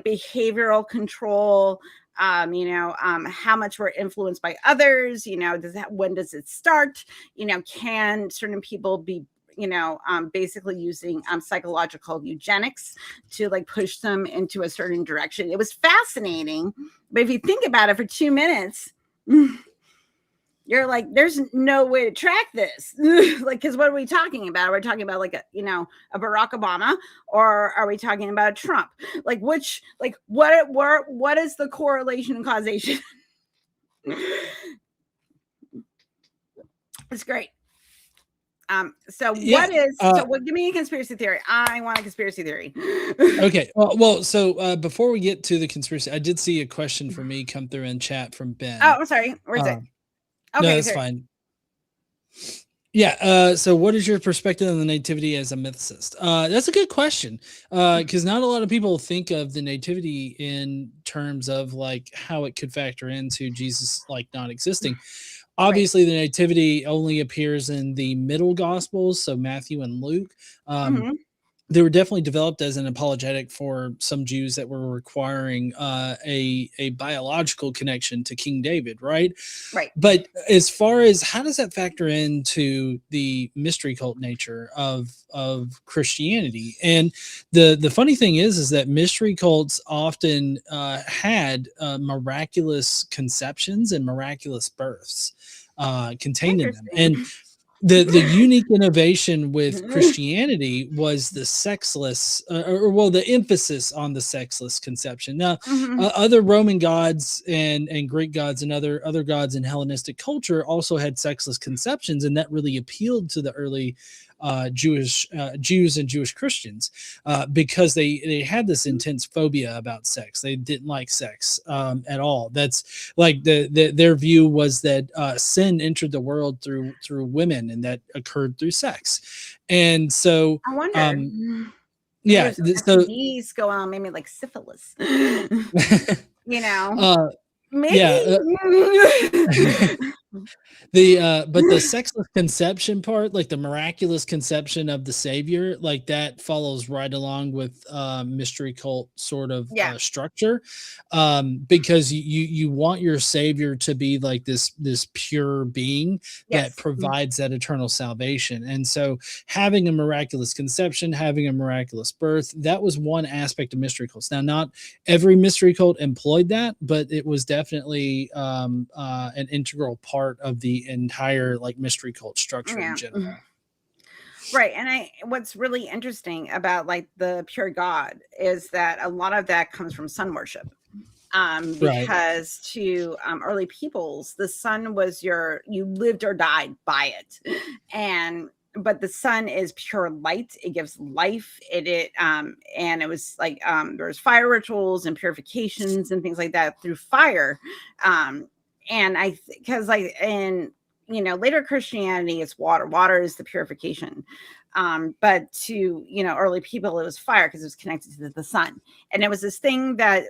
behavioral control, how much we're influenced by others, when does it start? Can certain people be basically using psychological eugenics to like push them into a certain direction. It was fascinating, but if you think about it for 2 minutes, you're like, there's no way to track this. Like, because what are we talking about? Are we talking about like a Barack Obama, or are we talking about Trump? Like, which, like, what is the correlation and causation? It's great. So give me a conspiracy theory. I want a conspiracy theory. Okay. Well, so before we get to the conspiracy, I did see a question for me come through in chat from Ben. Oh, I'm sorry. Where's it? Okay, no, that's fine. Yeah. So, what is your perspective on the nativity as a mythicist? That's a good question, because not a lot of people think of the nativity in terms of like how it could factor into Jesus like not existing. Right. Obviously, the nativity only appears in the middle gospels, so Matthew and Luke. Um, Hmm. they were definitely developed as an apologetic for some Jews that were requiring a biological connection to King David, right? Right. But as far as how does that factor into the mystery cult nature of Christianity? And the funny thing is that mystery cults often had miraculous conceptions and miraculous births contained in them, Interesting. and the unique innovation with Christianity was the sexless, or well, the emphasis on the sexless conception. Now, Hmm. other Roman gods and Greek gods and other gods in Hellenistic culture also had sexless conceptions, and that really appealed to the early Jewish Jews and Jewish Christians because they had this intense phobia about sex. They didn't like sex at all. That's like their view was that sin entered the world through women, and that occurred through sex. And so, I wonder. um, Maybe yeah, there's some so STDs going on, maybe like syphilis. You know, uh, maybe. yeah. But the sexless conception part, like the miraculous conception of the savior, like that follows right along with mystery cult sort of Yeah. structure, because you want your savior to be like this pure being that Yes. provides that eternal salvation. And so having a miraculous conception, having a miraculous birth, that was one aspect of mystery cults. Now, not every mystery cult employed that, but it was definitely an integral part of the entire like mystery cult structure in Yeah. general. Right. And what's really interesting about like the pure God is that a lot of that comes from sun worship. Right. Because to early peoples, the sun was you lived or died by it. And but the sun is pure light. It gives life. And it was like there's fire rituals and purifications and things like that through fire. Um, and because like in later Christianity, it's water. Water is the purification. But to early people, it was fire because it was connected to the sun. And it was this thing that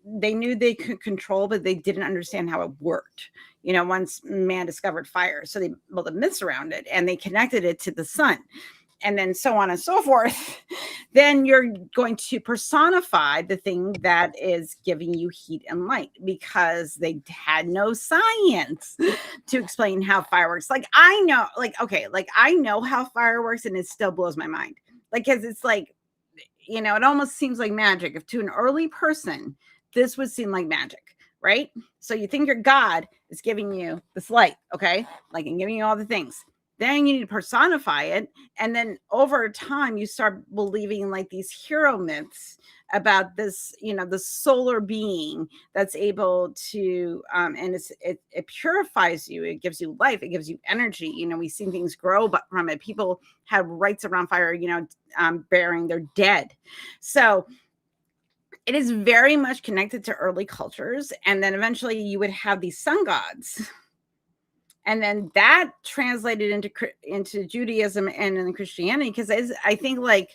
they knew they could control, but they didn't understand how it worked. Once man discovered fire, so they built the myths around it and they connected it to the sun, and then so on and so forth. Then you're going to personify the thing that is giving you heat and light because they had no science to explain how fire works. Like I know, like okay, like I know how fire works, and it still blows my mind. Like because it's like it almost seems like magic. If to an early person, this would seem like magic, right? So you think your God is giving you this light, okay? Like and giving you all the things. Then you need to personify it. And then over time, you start believing like these hero myths about this, the solar being that's able to, and it purifies you. It gives you life. It gives you energy. We've seen things grow but from it. People have rites around fire, burying their dead. So it is very much connected to early cultures. And then eventually you would have these sun gods. And then that translated into Judaism and in Christianity. Because I think like,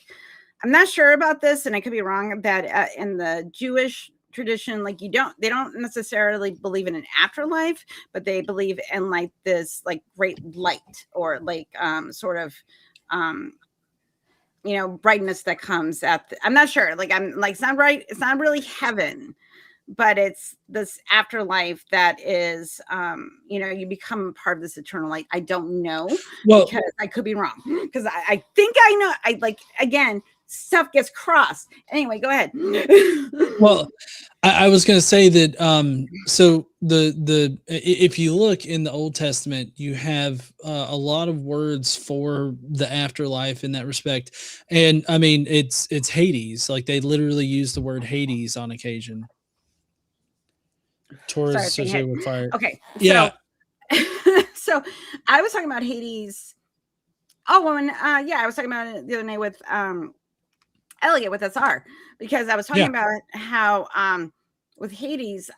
I'm not sure about this, and I could be wrong, that in the Jewish tradition, like they don't necessarily believe in an afterlife, but they believe in like this like great light or like sort of um brightness that comes I'm not sure, like I'm like it's not right, it's not really heaven, but it's this afterlife that is you become part of this eternal light. I don't know, Well, because I could be wrong, because I think I know. I like, again, stuff gets crossed. Anyway, go ahead. well, I was going to say that so if you look in the Old Testament, you have a lot of words for the afterlife in that respect, and I mean it's Hades. Like they literally use the word Hades on occasion. Torah is Sorry, saying associated head. with fire. Okay, Yeah, so so I was talking about Hades. Oh, and yeah, I was talking about it the other night with Elliot with SR, because I was talking yeah, about how with Hades,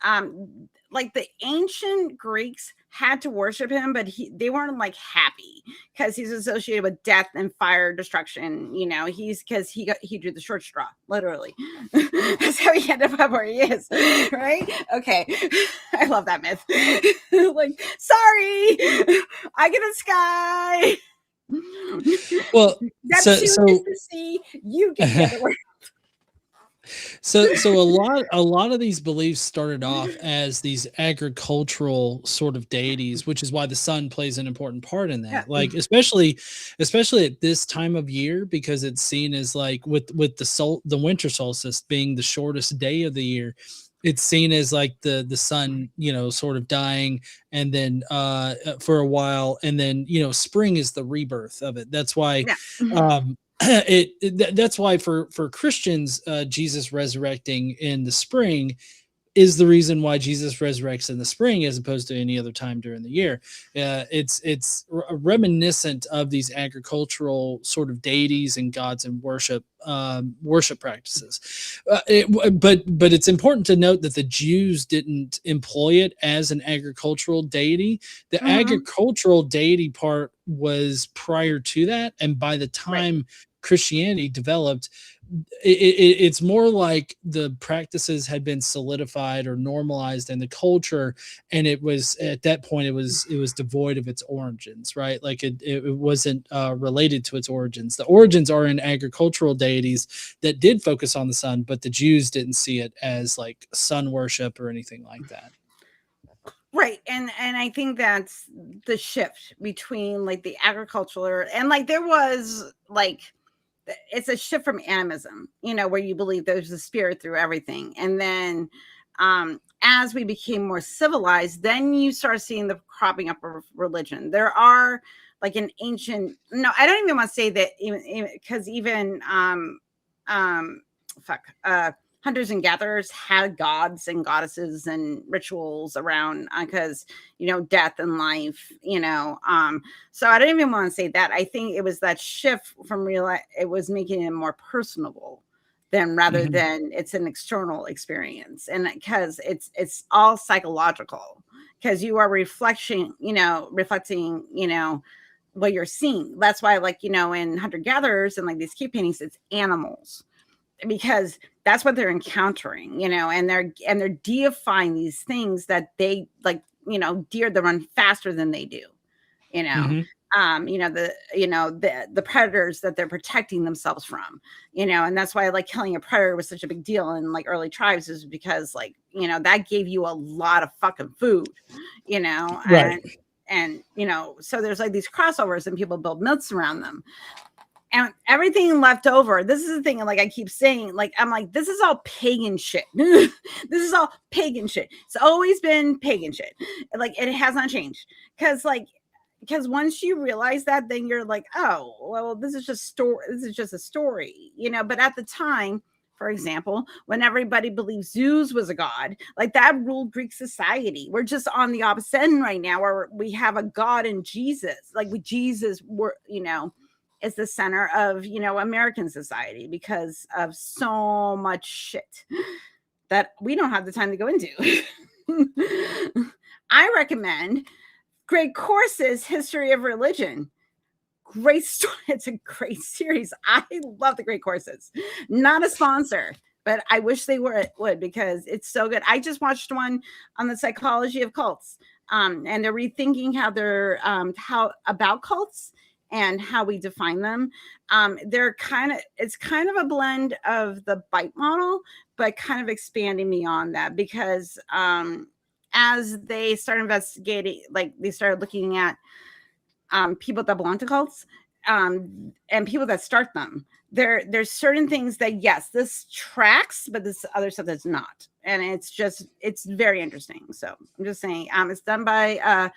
like the ancient Greeks had to worship him, but they weren't like happy because he's associated with death and fire, destruction. You know, because he drew the short straw, literally. That's how he ended up where he is, right? Okay, I love that myth. Like, sorry, I get a sky. Well, Neptune is the sea. You get the other word. So a lot of these beliefs started off as these agricultural sort of deities, which is why the sun plays an important part in that. Like especially at this time of year, because it's seen as like with the winter solstice being the shortest day of the year, it's seen as like the sun, you know, sort of dying, and then for a while, and then, you know, spring is the rebirth of it. That's why that's why for Christians, Jesus resurrecting in the spring is the reason why Jesus resurrects in the spring as opposed to any other time during the year. It's reminiscent of these agricultural sort of deities and gods and worship practices. But it's important to note that the Jews didn't employ it as an agricultural deity. The agricultural deity part was prior to that, and by the time Christianity developed, it's more like the practices had been solidified or normalized in the culture, and it was at that point it was devoid of its origins, right? Like it wasn't related to its origins. The origins are in agricultural deities that did focus on the sun, but the Jews didn't see it as like sun worship or anything like that. Right. And I think that's the shift between like the agricultural and like there was like, it's a shift from animism, you know, where you believe there's a spirit through everything. And then as we became more civilized, then you start seeing the cropping up of religion. There are like an ancient, no, I don't even want to say that because even hunters and gatherers had gods and goddesses and rituals around because, you know, death and life, you know. So I don't even want to say that. I think it was that shift from it was making it more personable than rather than it's an external experience. And because it's all psychological, because you are reflecting, you know, what you're seeing. That's why, like, you know, in hunter gatherers and like these cave paintings, it's animals, because that's what they're encountering, you know, and they're deifying these things that they like, you know, deer that run faster than they do, you know, the predators that they're protecting themselves from, you know, and that's why like killing a predator was such a big deal in like early tribes, is because like, you know, that gave you a lot of fucking food, you know, and you know, so there's like these crossovers and people build myths around them. And everything left over. This is the thing. Like I keep saying, like, I'm like, this is all pagan shit. This is all pagan shit. It's always been pagan shit. Like it has not changed. Because once you realize that, then you're like, oh, well, this is just a story, you know. But at the time, for example, when everybody believed Zeus was a god, like that ruled Greek society. We're just on the opposite end right now, where we have a god in Jesus. Like Jesus were, you know, is the center of, you know, American society because of so much shit that we don't have the time to go into. I recommend great courses, History of Religion. Great story. It's a great series. I love the great courses. Not a sponsor, but I wish they would, because it's so good. I just watched one on the psychology of cults, and they're rethinking how they're how about cults and how we define them. It's kind of a blend of the bite model, but kind of expanding beyond that, because as they start investigating, like they started looking at people that belong to cults and people that start them. There's certain things that, yes, this tracks, but this other stuff that's not. And it's very interesting. So I'm just saying, it's done by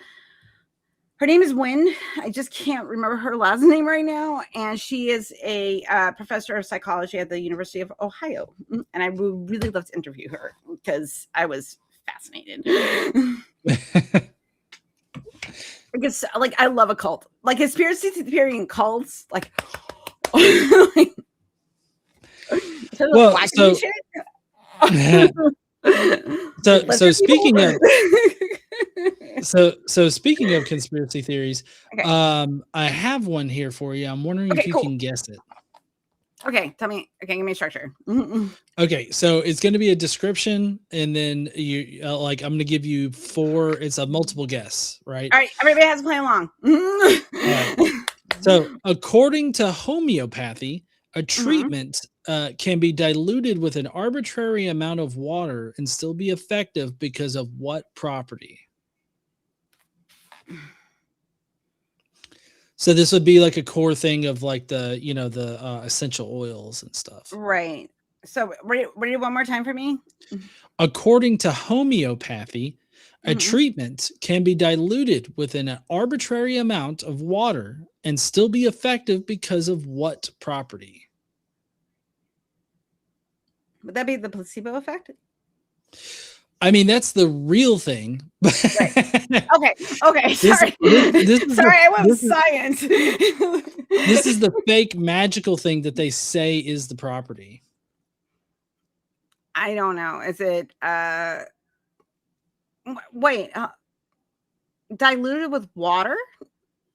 her name is Wynn. I just can't remember her last name right now. And she is a professor of psychology at the University of Ohio. And I would really love to interview her because I was fascinated. Because, like, I love a cult. Like, conspiracy theory and cults. Like, well, so speaking of So speaking of conspiracy theories, Okay. I have one here for you. I'm wondering if Okay, you cool. can guess it. Okay, tell me. Okay, give me a structure. Okay, so it's going to be a description, and then you like I'm going to give you 4. It's a multiple guess, right? All right, everybody has to play along. All right. So, according to homeopathy, a treatment can be diluted with an arbitrary amount of water and still be effective because of what property? So this would be like a core thing of like the the essential oils and stuff. Right. So read it one more time for me. According to homeopathy, a Mhm. treatment can be diluted with an arbitrary amount of water and still be effective because of what property? Would that be the placebo effect? I mean, that's the real thing. Right. Okay. Okay. This Sorry. this is Sorry, I went with this science. is the fake magical thing that they say is the property. I don't know. Is it wait, diluted with water?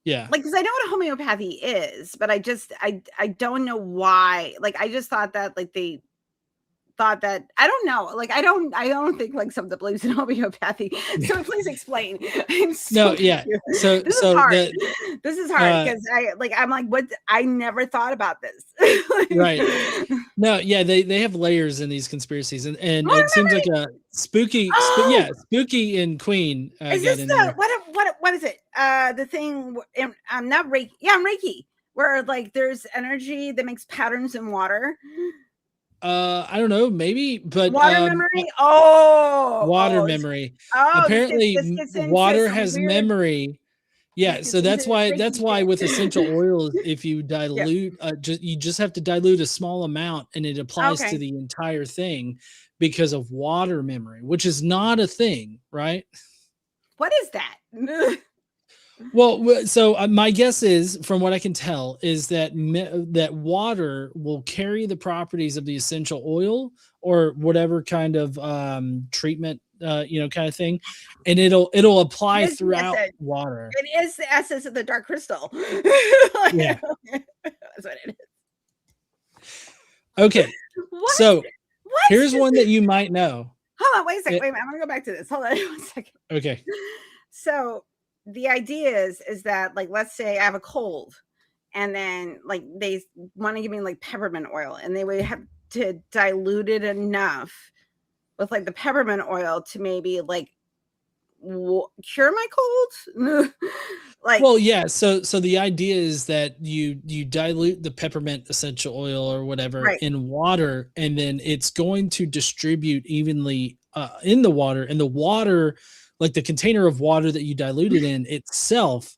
Yeah. Like, because I know what homeopathy is, but I don't know why. Like, I just thought that like they thought that I don't know. Like, I don't think like someone that believes in homeopathy. So please explain. I'm so No, yeah. confused. So This is so hard. the This is hard because I'm like, what? I never thought about this. right. No, yeah, they have layers in these conspiracies, and Water it seems like memory. a spooky, Oh, yeah, Spooky and Queen is got this in the there. what is it? The thing I'm not Reiki. Yeah, I'm Reiki. Where like there's energy that makes patterns in water. I don't know, maybe, but Water memory. Oh, water oh, memory. this Apparently, gets into water some has weird. memory. This Yeah, so gets into that's Reiki why shit. with essential oils, if you Yeah. dilute, you just have to dilute a small amount, and it applies to Okay. the entire thing because of water memory, which is not a thing, right? What is that? Well, so my guess is, from what I can tell, is that that water will carry the properties of the essential oil or whatever kind of treatment, kind of thing, and it'll It apply is the throughout essence. water. It is the essence of the dark crystal. Yeah. That's what it Okay. is. What? So What? here's one that you might know. Hold on, wait a second. It, Wait a minute. I'm gonna go back to this. Hold on 1 second. okay. So the idea is that like let's say I have a cold and then like they want to give me like peppermint oil and they would have to dilute it enough with like the peppermint oil to maybe like cure my cold. Like Well, yeah. So the idea is that you dilute the peppermint essential oil or whatever right, in water, and then it's going to distribute evenly in the water. And the water, like the container of water that you diluted in itself,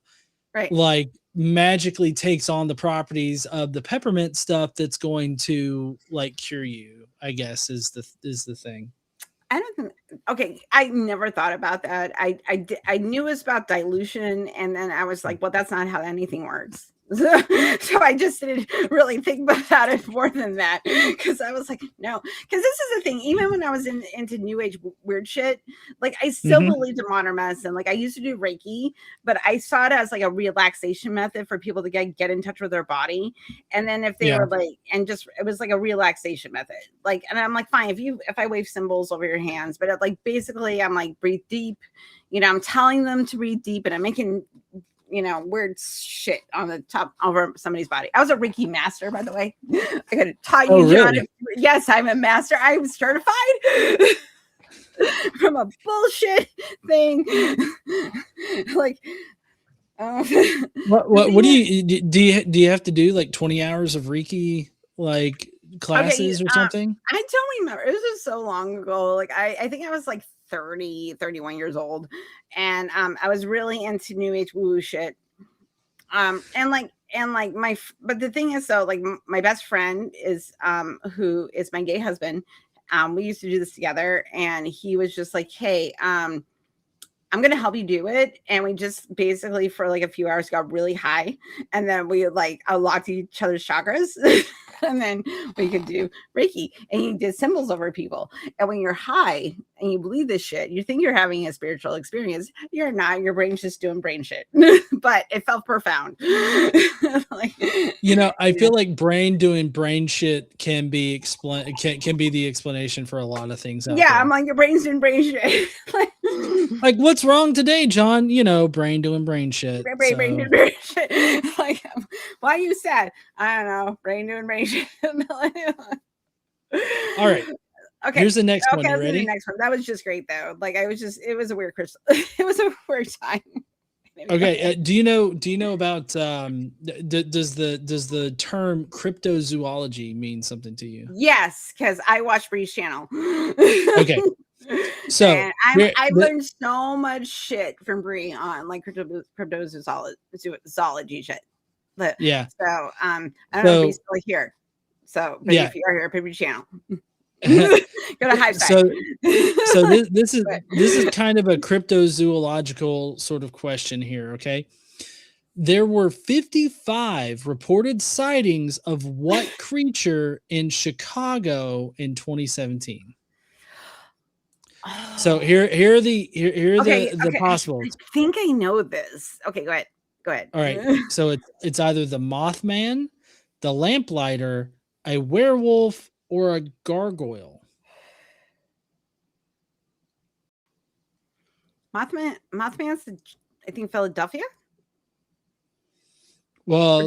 right. like magically takes on the properties of the peppermint stuff that's going to like cure you. I guess is the thing. I don't think. Okay, I never thought about that. I knew it was about dilution, and then I was like, well, that's not how anything works. So I just didn't really think about it more than that because I was like, no, because this is the thing. Even when I was into new age weird shit, like I still Mhm. believed in modern medicine. Like I used to do Reiki, but I saw it as like a relaxation method for people to get in touch with their body. And then if they Yeah. were like, and just it was like a relaxation method. Like, and I'm like, fine, if I wave symbols over your hands, but like basically I'm like breathe deep. I'm telling them to breathe deep, and I'm making weird shit on the top over somebody's body. I was a Reiki master, by the way. I could have taught Oh, you, John. really? Yes, I'm a master. I'm certified from a bullshit thing. Like, the What thing do is, do you have to do like 20 hours of Reiki like okay, classes or something? I don't remember. It was just so long ago. Like, I think I was like 30, 31 years old. And I was really into new age woo shit. And like but the thing is though, like my best friend is who is my gay husband. We used to do this together, and he was just like, hey, I'm gonna help you do it. And we just basically for like a few hours got really high, and then we like unlocked each other's chakras. And then we could do Reiki, and you did symbols over people. And when you're high and you believe this shit, you think you're having a spiritual experience. You're not. Your brain's just doing brain shit. But it felt profound. Like, I feel like brain doing brain shit can be can be the explanation for a lot of things out there. I'm like, your brain's doing brain shit. Like, what's wrong today, John? Brain doing brain shit. Brain doing brain shit. Like, why are you sad? I don't know. Brain doing brain shit. All right. Okay. Here's the next one. You ready? Ready? The next one. That was just great though. Like, it was a weird crystal. It was a weird time. Okay. Do you know about does the term cryptozoology mean something to you? Yes, because I watch Bree's channel. Okay. So and I've learned so much shit from Bree on like cryptozoology shit. But, yeah. So I don't know if he's still here. So but if you are here, Bree's channel. Go to high five. So this is kind of a cryptozoological sort of question here. Okay. There were 55 reported sightings of what creature in Chicago in 2017? So here are the possibles. I think I know this. Okay, go ahead. All right. So it's either the Mothman, the Lamplighter, a werewolf, or a gargoyle. Mothman's I think Philadelphia. Well,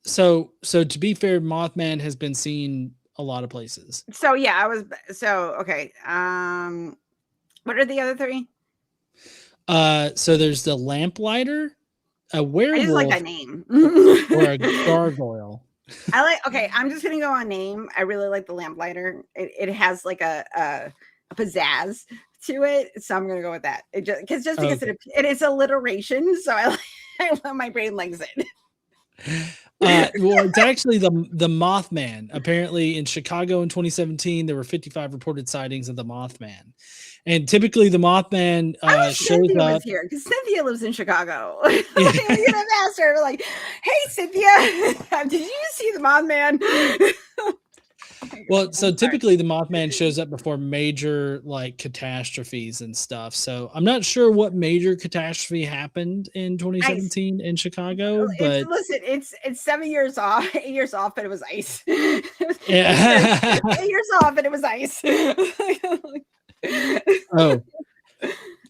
so to be fair, Mothman has been seen a lot of places. So yeah, okay. What are the other three? So there's the Lamplighter, a werewolf, I just like that name, or a gargoyle. I'm just gonna go on name. I really like the Lamplighter. It has like a pizzazz to it, so I'm gonna go with that. It just because it is alliteration, so I my brain likes it. Well, it's actually the Mothman. Apparently, in Chicago in 2017, there were 55 reported sightings of the Mothman, and typically the Mothman shows up here because Cynthia lives in Chicago. We could have asked her, like, "Hey, Cynthia, did you see the Mothman?" Well, so typically the Mothman shows up before major like catastrophes and stuff. So I'm not sure what major catastrophe happened in 2017 in Chicago, but listen, it's 7 years off, 8 years off, but it was ice. Yeah. 8 years off, and it was ice. Oh,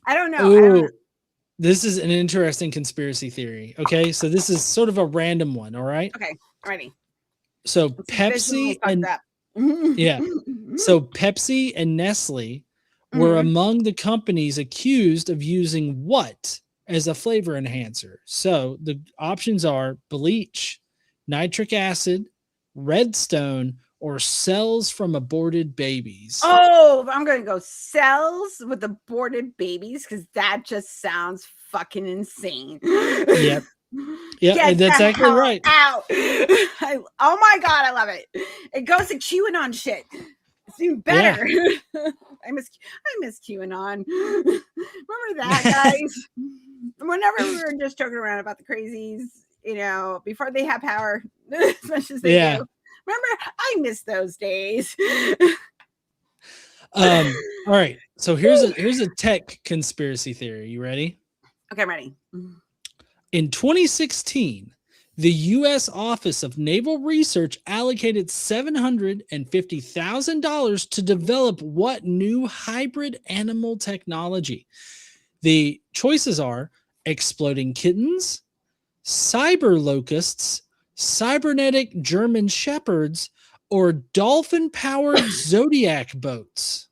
I don't know. This is an interesting conspiracy theory. Okay, so this is sort of a random one. All right. Okay, ready. So Pepsi and so Pepsi and Nestle were among the companies accused of using what as a flavor enhancer. So the options are bleach, nitric acid, redstone, or cells from aborted babies. Oh, I'm going to go cells with aborted babies because that just sounds fucking insane. Yep. Yeah, that's exactly right. Out. Oh my God, I love it. It goes to QAnon shit. It's even better. Yeah. I miss QAnon. Remember that, guys? Whenever we were just joking around about the crazies, before they have power as much as they do. Remember, I miss those days. All right. So here's a tech conspiracy theory. You ready? Okay, I'm ready. In 2016, the U.S. Office of Naval Research allocated $750,000 to develop what new hybrid animal technology? The choices are exploding kittens, cyber locusts, cybernetic German shepherds, or dolphin-powered Zodiac boats.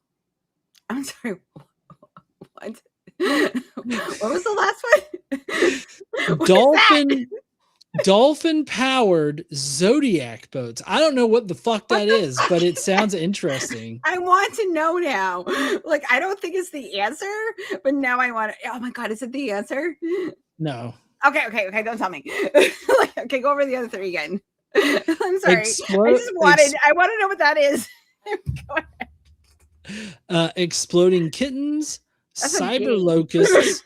I'm sorry. What? What was the last one? Dolphin-powered Zodiac boats. I don't know what the fuck that is, but it sounds interesting. I want to know now. Like, I don't think it's the answer, but now I want to. Oh my God, is it the answer? No. Okay. Don't tell me. Okay, go over the other three again. I'm sorry. I want to know what that is. Go ahead. Exploding kittens, cyber locusts,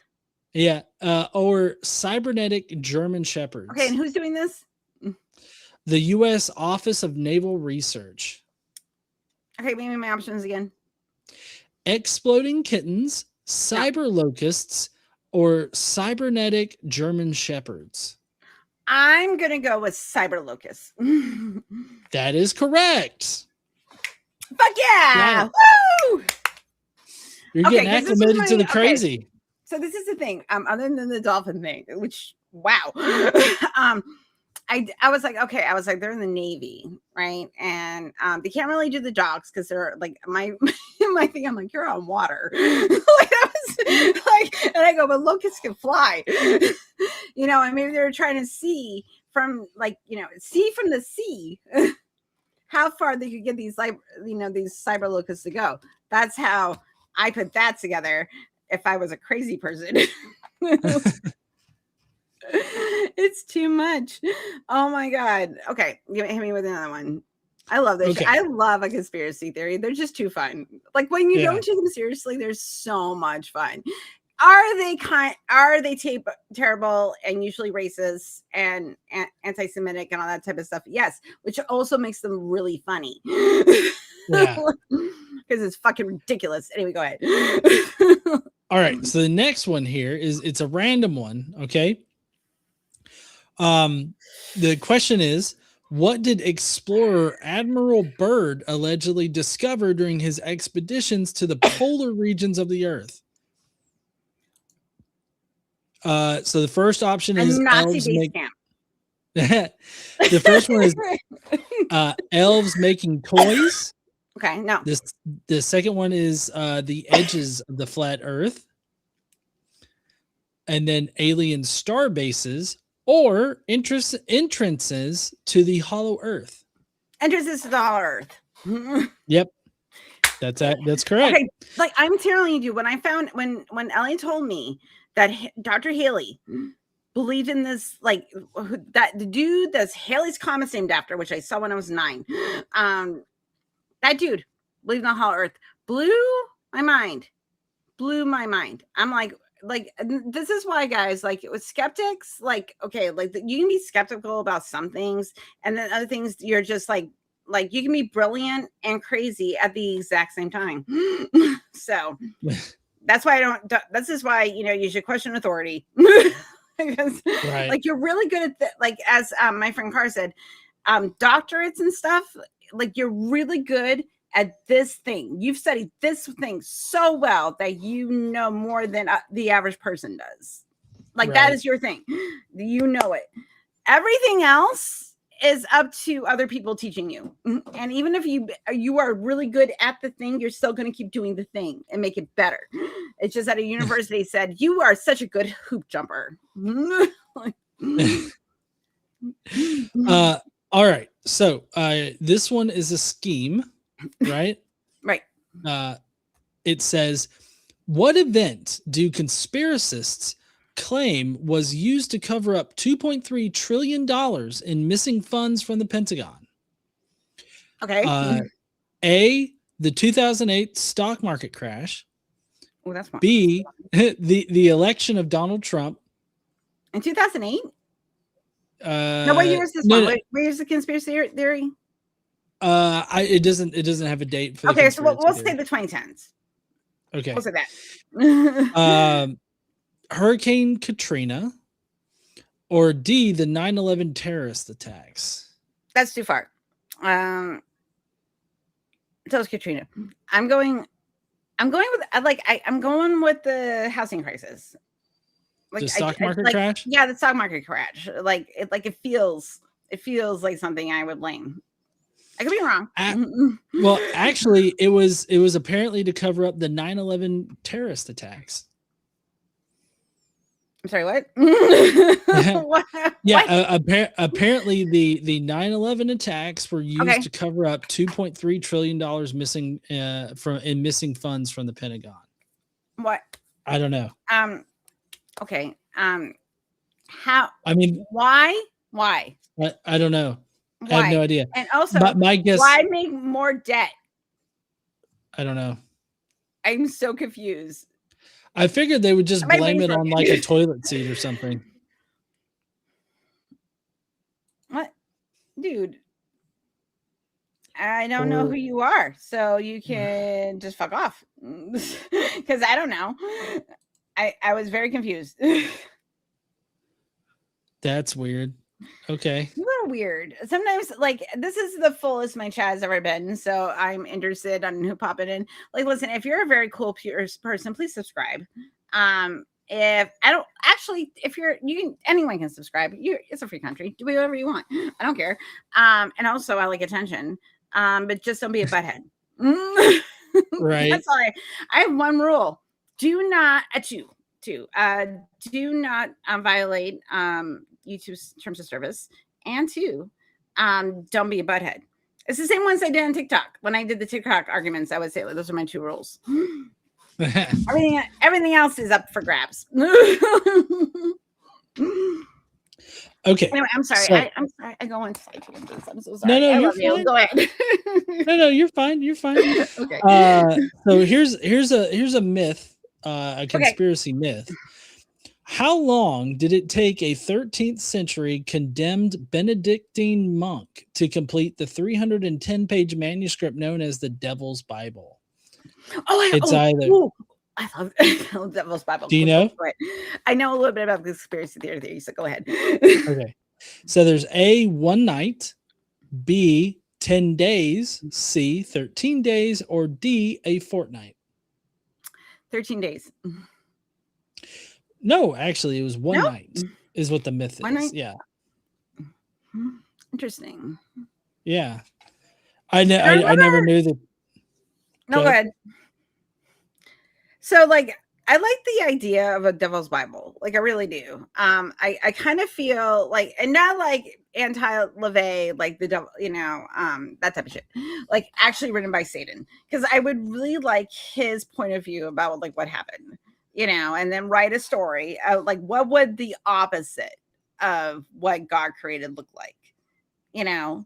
or cybernetic German shepherds. Okay, and who's doing this? the U.S. Office of Naval Research, Okay, give me my options again. exploding kittens, cyber locusts, or cybernetic German shepherds? I'm gonna go with cyber locust. That is correct. Fuck yeah! Woo! You're Okay, getting 'cause this was acclimated to my- the crazy. So this is the thing. Other than the dolphin thing, which wow. I was like, okay, I was like, they're in the Navy, right? And they can't really do the dogs because they're like my my thing. I'm like, you're on water. Like, I was like, and I go, but locusts can fly, you know, and maybe they were trying to see from like, you know, see from the sea how far they could get these like, you know, these cyber locusts to go. That's how I put that together. If I was a crazy person. It's too much. Oh my god. Okay, hit me with another one. I love this. Okay. I love a conspiracy theory. They're just too fun. Like when you Yeah. don't take them seriously, they're so much fun. Are they terrible and usually racist and anti-Semitic and all that type of stuff? Yes, which also makes them really funny. Yeah. Because it's fucking ridiculous. Anyway, go ahead. All right. So the next one here it's a random one. Okay. The question is, what did explorer Admiral Byrd allegedly discover during his expeditions to the polar regions of the Earth? So the first option is elves make. The first one is elves making toys. Okay, no. The second one is the edges of the flat Earth, and then alien star bases or entrances to the hollow Earth. Entrances to the hollow Earth. Yep, that's correct. Okay, like I'm telling you, when I found when Ellie told me that Dr. Haley believed in this, like that the dude that's Haley's Comet's named after, which I saw when I was 9. That dude believed in the hollow Earth. Blew my mind. I'm like this is why, guys, like it was skeptics, like okay, like you can be skeptical about some things, and then other things you're just like you can be brilliant and crazy at the exact same time. So that's why this is why, you know, you should question authority. Because right. Like you're really good at like as my friend Carr said, doctorates and stuff, like you're really good at this thing. You've studied this thing so well that you know more than the average person does. Like that is your thing. You know it. Everything else is up to other people teaching you. And even if you are really good at the thing, you're still going to keep doing the thing and make it better. It's just that a university said, you are such a good hoop jumper. All right. So this one is a scheme, right? Right. It says, what event do conspiracists claim was used to cover up $2.3 trillion in missing funds from the Pentagon? Okay. A, the 2008 stock market crash. Oh, that's fun. B, the election of Donald Trump. In 2008? No, what year is this one? Where is the conspiracy theory? It doesn't have a date for. Okay, so we'll say the 2010s. Okay, we'll say that. Hurricane Katrina, or D, the 9/11 terrorist attacks. That's too far. So is Katrina. I'm going with I'm going with the housing crisis. Like the stock market crash? Yeah, the stock market crash. It feels like something I would blame. I could be wrong. Well, actually, it was apparently to cover up the 9/11 terrorist attacks. I'm sorry, what? What? Yeah, apparently the 9/11 attacks were used to cover up $2.3 trillion missing in missing funds from the Pentagon. What? I don't know. Okay. How? I mean, why? I don't know. Why? I have no idea. And also, my guess. Why make more debt? I don't know. I'm so confused. I figured they would just blame it on like a toilet seat or something. What? dude, I don't know who you are, so you can just fuck off. Because I don't know. I was very confused. That's weird. Okay. You are weird. Sometimes, like, this is the fullest my chat has ever been, so I'm interested on who popping in. Like, listen, if you're a very cool person, please subscribe. If I don't actually, if you're, you can, anyone can subscribe. It's a free country. Do whatever you want. I don't care. And also, I like attention. But just don't be a butthead. Right. That's all. I have one rule: do not two. Do not violate YouTube's terms of service, and two, don't be a butthead. It's the same ones I did on TikTok. When I did the TikTok arguments, I would say those are my two rules. Everything else is up for grabs. Okay. Anyway, I'm sorry. So, I'm sorry. I go on side tangents. I'm so sorry. No, I you're love you. fine. Go ahead. No, you're fine. You're fine. Okay. So here's a myth, a conspiracy myth. How long did it take a 13th century condemned Benedictine monk to complete the 310-page manuscript known as the Devil's Bible? I love Devil's Bible. Do you know? I know a little bit about conspiracy theory, so go ahead. Okay. So there's A, 1 night, B, 10 days, C, 13 days, or D, a fortnight. 13 days. No, actually, it was 1 night is what the myth is. Night? Yeah. Interesting. Yeah. I never knew that. No, go ahead. So, like, I like the idea of a Devil's Bible. Like, I really do. I kind of feel like, and not like anti-LaVey, like the devil, that type of shit. Like, actually written by Satan. Because I would really like his point of view about, like, what happened. And then write a story of, like, what would the opposite of what God created look like? Because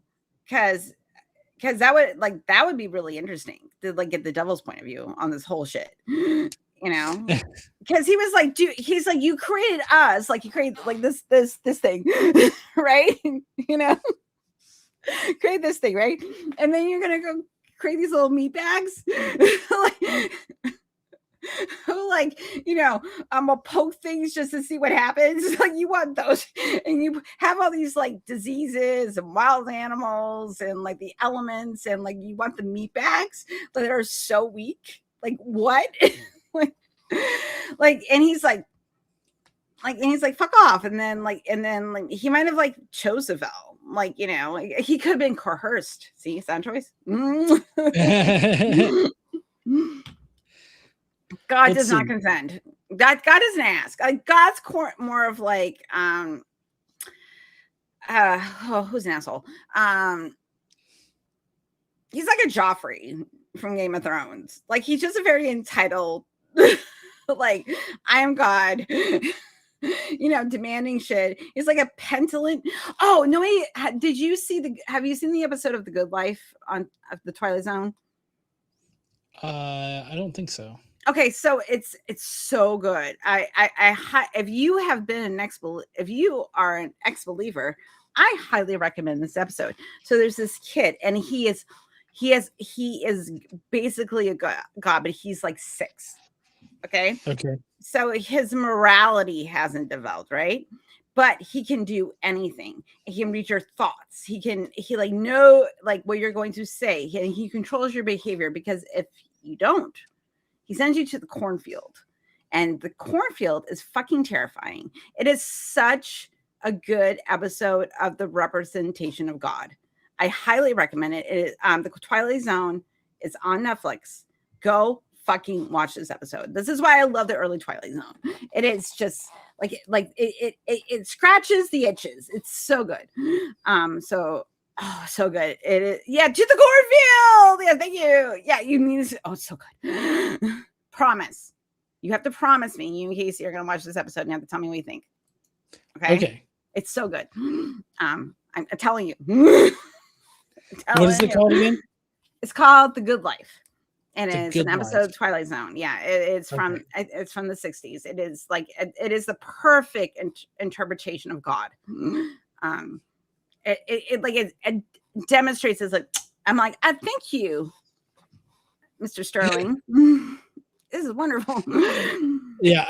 that would be really interesting to, like, get the devil's point of view on this whole shit. Because he was like, dude, he's like, you created us, like, you created, like, this thing, right? Create this thing, right? And then you're gonna go create these little meat bags, like, I'm gonna poke things just to see what happens. Like, you want those, and you have all these, like, diseases and wild animals and, like, the elements, and, like, you want the meat bags that are so weak. Like, what? And he's like, fuck off. And then he might have, like, chose a vow. Like, he could have been coerced. See, sound choice. God does not consent. God doesn't ask. Like, God's more of like, who's an asshole? He's like a Joffrey from Game of Thrones. Like, he's just a very entitled, like, I am God, demanding shit. He's like a petulant. Oh no, wait. Have you seen the episode of The Good Life of the Twilight Zone? I don't think so. Okay, so it's so good. If you are an ex-believer, I highly recommend this episode. So there's this kid, and he is basically a god, but he's like 6. Okay. So his morality hasn't developed, right? But he can do anything. He can read your thoughts. He know, like, what you're going to say. He controls your behavior, because if you don't, he sends you to the cornfield, and the cornfield is fucking terrifying. It is such a good episode of the representation of God. I highly recommend it. It is, the Twilight Zone is on Netflix. Go fucking watch this episode. This is why I love the early Twilight Zone. It is just it scratches the itches. It's so good. So good. It is, yeah, to the cornfield. Yeah, thank you. Yeah, you need to. Oh, it's so good. Promise. You have to promise me, in case you're gonna watch this episode, and you have to tell me what you think. Okay. It's so good. I'm telling you. What is it called again? It's called The Good Life. And it's an episode of Twilight Zone. Yeah, it's from the 60s. It is like, it is the perfect interpretation of God. it demonstrates as like, I'm like, thank you, Mr. Sterling. This is wonderful. Yeah,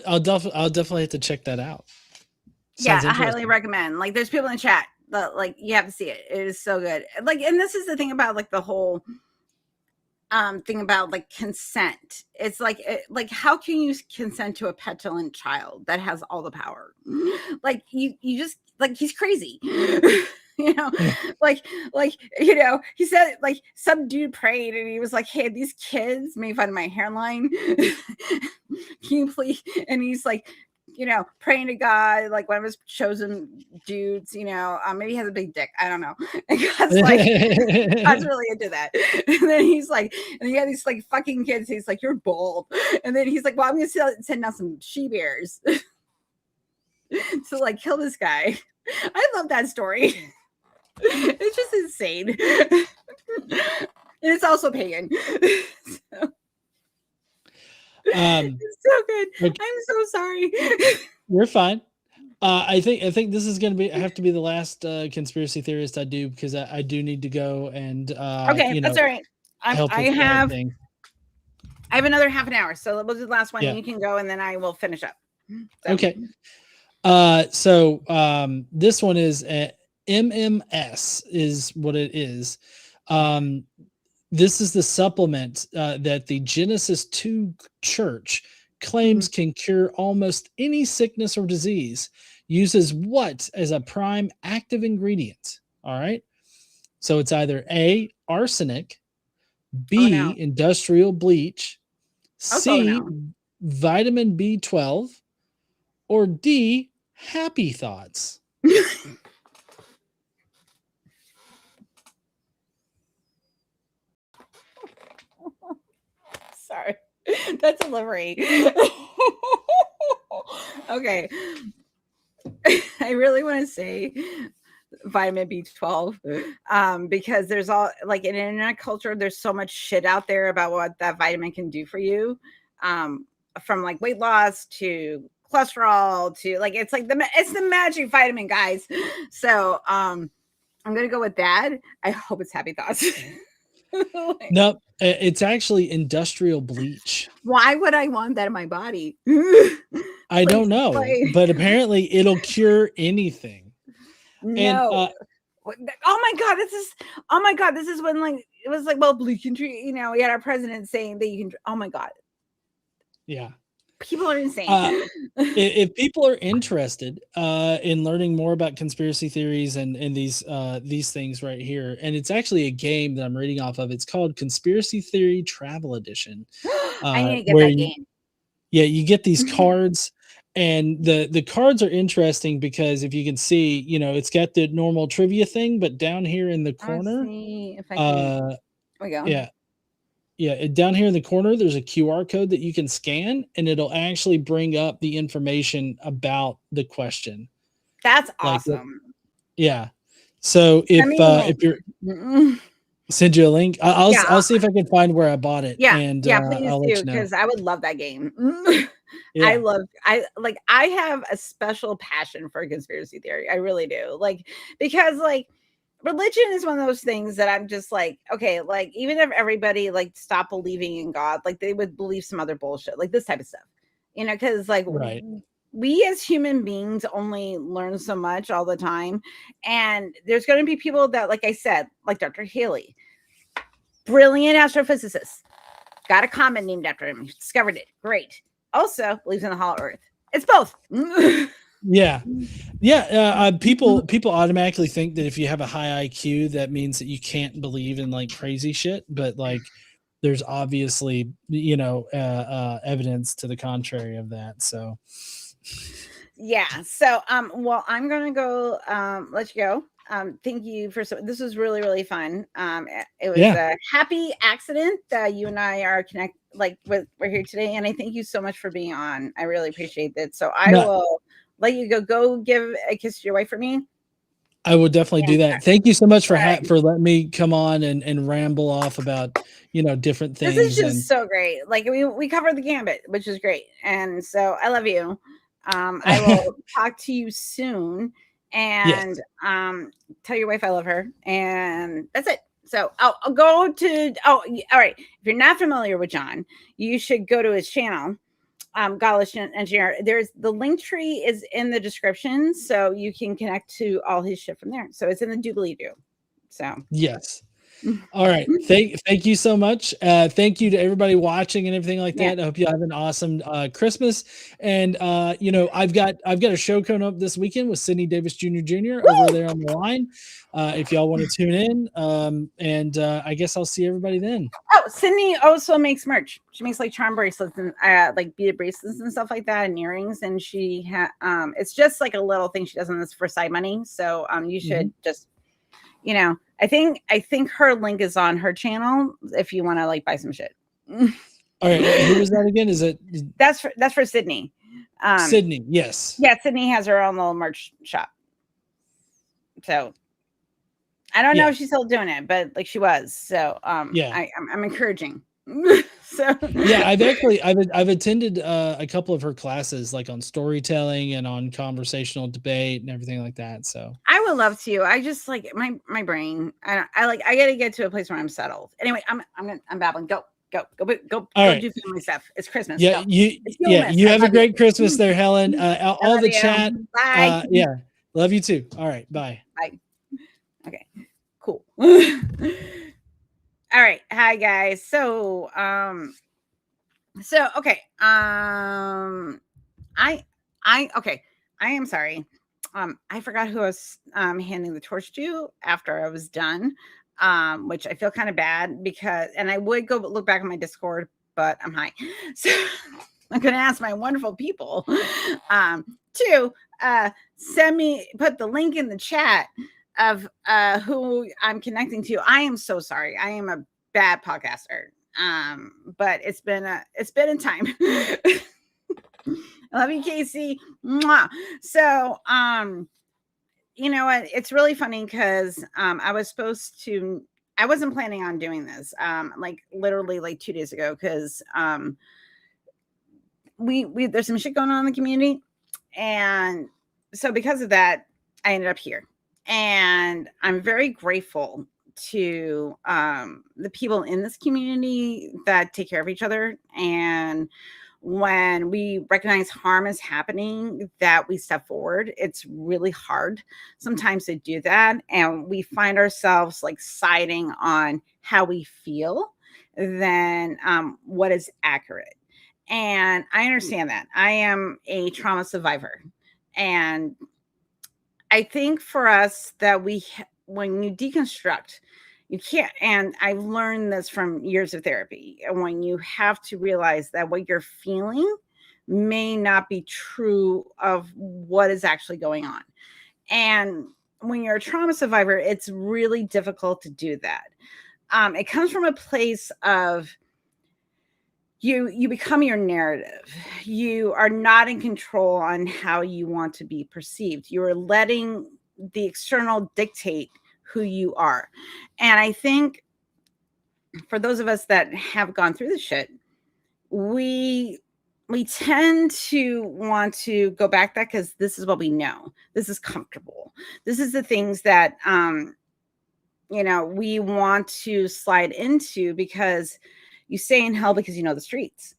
I'll definitely have to check that out. Yeah, I highly recommend. Like, there's people in the chat that like you have to see it. It is so good. Like, and this is the thing about like the whole thing about like consent. It's like how can you consent to a petulant child that has all the power? Like you just like he's crazy. You know, like you know, he said like some dude prayed and he was like, hey, these kids made fun of my hairline. Can you please? And he's like, you know, praying to God, like one of his chosen dudes, you know, maybe he has a big dick. I don't know. And God's like, God's really into that. And then he's like, and he had these like fucking kids. He's like, you're bold. And then he's like, well, I'm going to send out some she bears to like kill this guy. I love that story. It's just insane. And it's also pagan. So. It's so good. Okay. I'm so sorry. You're fine. I think this is going to have to be the last conspiracy theorist I do because I do need to go and okay, you know, that's all right. I have another half an hour, so we'll do the last one. Yeah. You can go, and then I will finish up. So. Okay. So this one is MMS is what it is. This is the supplement that the Genesis 2 Church claims can cure almost any sickness or disease. Uses what as a prime active ingredient? All right. So it's either A, arsenic, B, industrial bleach, C, vitamin B12, or D, happy thoughts. Sorry. That delivery. Okay. I really want to say vitamin B12 because there's all like in internet culture, there's so much shit out there about what that vitamin can do for you, from like weight loss to cholesterol to like it's the magic vitamin, guys. So I'm gonna go with that. I hope it's happy thoughts. Nope, it's actually industrial bleach. Why would I want that in my body? I don't know, but apparently it'll cure anything. No. And, oh my god, this is when like it was like, well, bleach can treat, you know, we had our president saying that you can, oh my god. Yeah. People are insane. If people are interested in learning more about conspiracy theories and these things right here, and it's actually a game that I'm reading off of. It's called Conspiracy Theory Travel Edition. I need to get that game. Yeah, you get these cards, and the cards are interesting because if you can see, you know, it's got the normal trivia thing, but down here in the corner, yeah, down here in the corner, there's a QR code that you can scan, and it'll actually bring up the information about the question. That's awesome. Like, yeah. So if you're send you a link, I'll see if I can find where I bought it. Yeah, and please I'll do, because I would love that game. Yeah. I have a special passion for conspiracy theory. I really do. Like, because like religion is one of those things that I'm just like, okay, like even if everybody like stopped believing in God, like they would believe some other bullshit, like this type of stuff, you know, because like we as human beings only learn so much all the time. And there's going to be people that, like I said, like Dr. Haley, brilliant astrophysicist, got a comet named after him. He discovered it. Great. Also believes in the hollow earth. It's both. Yeah. People automatically think that if you have a high IQ, that means that you can't believe in like crazy shit. But like, there's obviously, you know, evidence to the contrary of that. So, yeah. So, well, I'm gonna go. Let you go. Thank you for this was really, really fun. It was a happy accident that you and I are we're here today, and I thank you so much for being on. I really appreciate it. So I will let you go give a kiss to your wife for me. I will definitely do that. Thank you so much for letting me come on and ramble off about, you know, different things. This is just so great. Like we covered the gambit, which is great. And so I love you. I will talk to you soon. and tell your wife I love her, and that's it. So I'll go to. All right. If you're not familiar with John, you should go to his channel, Godless Engineer. There's the link tree is in the description, so you can connect to all his shit from there. So it's in the doobly doo. So yes. All right. Thank you so much. Thank you to everybody watching and everything like that. I hope you have an awesome Christmas. And I've got a show coming up this weekend with Sidney Davis Jr. over there on the line. If y'all want to tune in. And I guess I'll see everybody then. Oh, Sydney also makes merch. She makes like charm bracelets and like beaded bracelets and stuff like that, and earrings. And she it's just like a little thing she does on this for side money. So you should just, I think her link is on her channel if you want to like buy some shit. All right, who was that again? Is it that's for Sydney? Sydney, yes. Yeah, Sydney has her own little merch shop. So I don't know if she's still doing it, but like she was. So I'm encouraging. So yeah, I've attended a couple of her classes, like on storytelling and on conversational debate and everything like that. So I would love to. I just like my brain. I gotta get to a place where I'm settled. Anyway, I'm babbling. Go do family stuff. It's Christmas. Yeah, you have a great Christmas there, Helen. All the chat. Bye. Love you too. All right, bye. Bye. Okay, cool. All right. Hi guys. So okay. I am sorry. I forgot who I was handing the torch to after I was done. Which I feel kind of bad because, and I would go look back on my Discord, but I'm high. So I'm going to ask my wonderful people to put the link in the chat of who I'm connecting to. I am so sorry. I am a bad podcaster. But it's been a time. I love you, Casey. Mwah. So, you know what? It's really funny because I wasn't planning on doing this. Like literally like 2 days ago, because we there's some shit going on in the community, and so because of that, I ended up here. And I'm very grateful to the people in this community that take care of each other. And when we recognize harm is happening, that we step forward. It's really hard sometimes to do that. And we find ourselves like siding on how we feel than what is accurate. And I understand that. I am a trauma survivor. And I think for us that when you deconstruct, you can't, and I've learned this from years of therapy, and when you have to realize that what you're feeling may not be true of what is actually going on. And when you're a trauma survivor, it's really difficult to do that. It comes from a place of you become your narrative. You are not in control on how you want to be perceived. You are letting the external dictate who you are. And I think for those of us that have gone through this shit, we tend to want to go back that because this is what we know. This is comfortable. This is the things that we want to slide into because you stay in hell because you know the streets.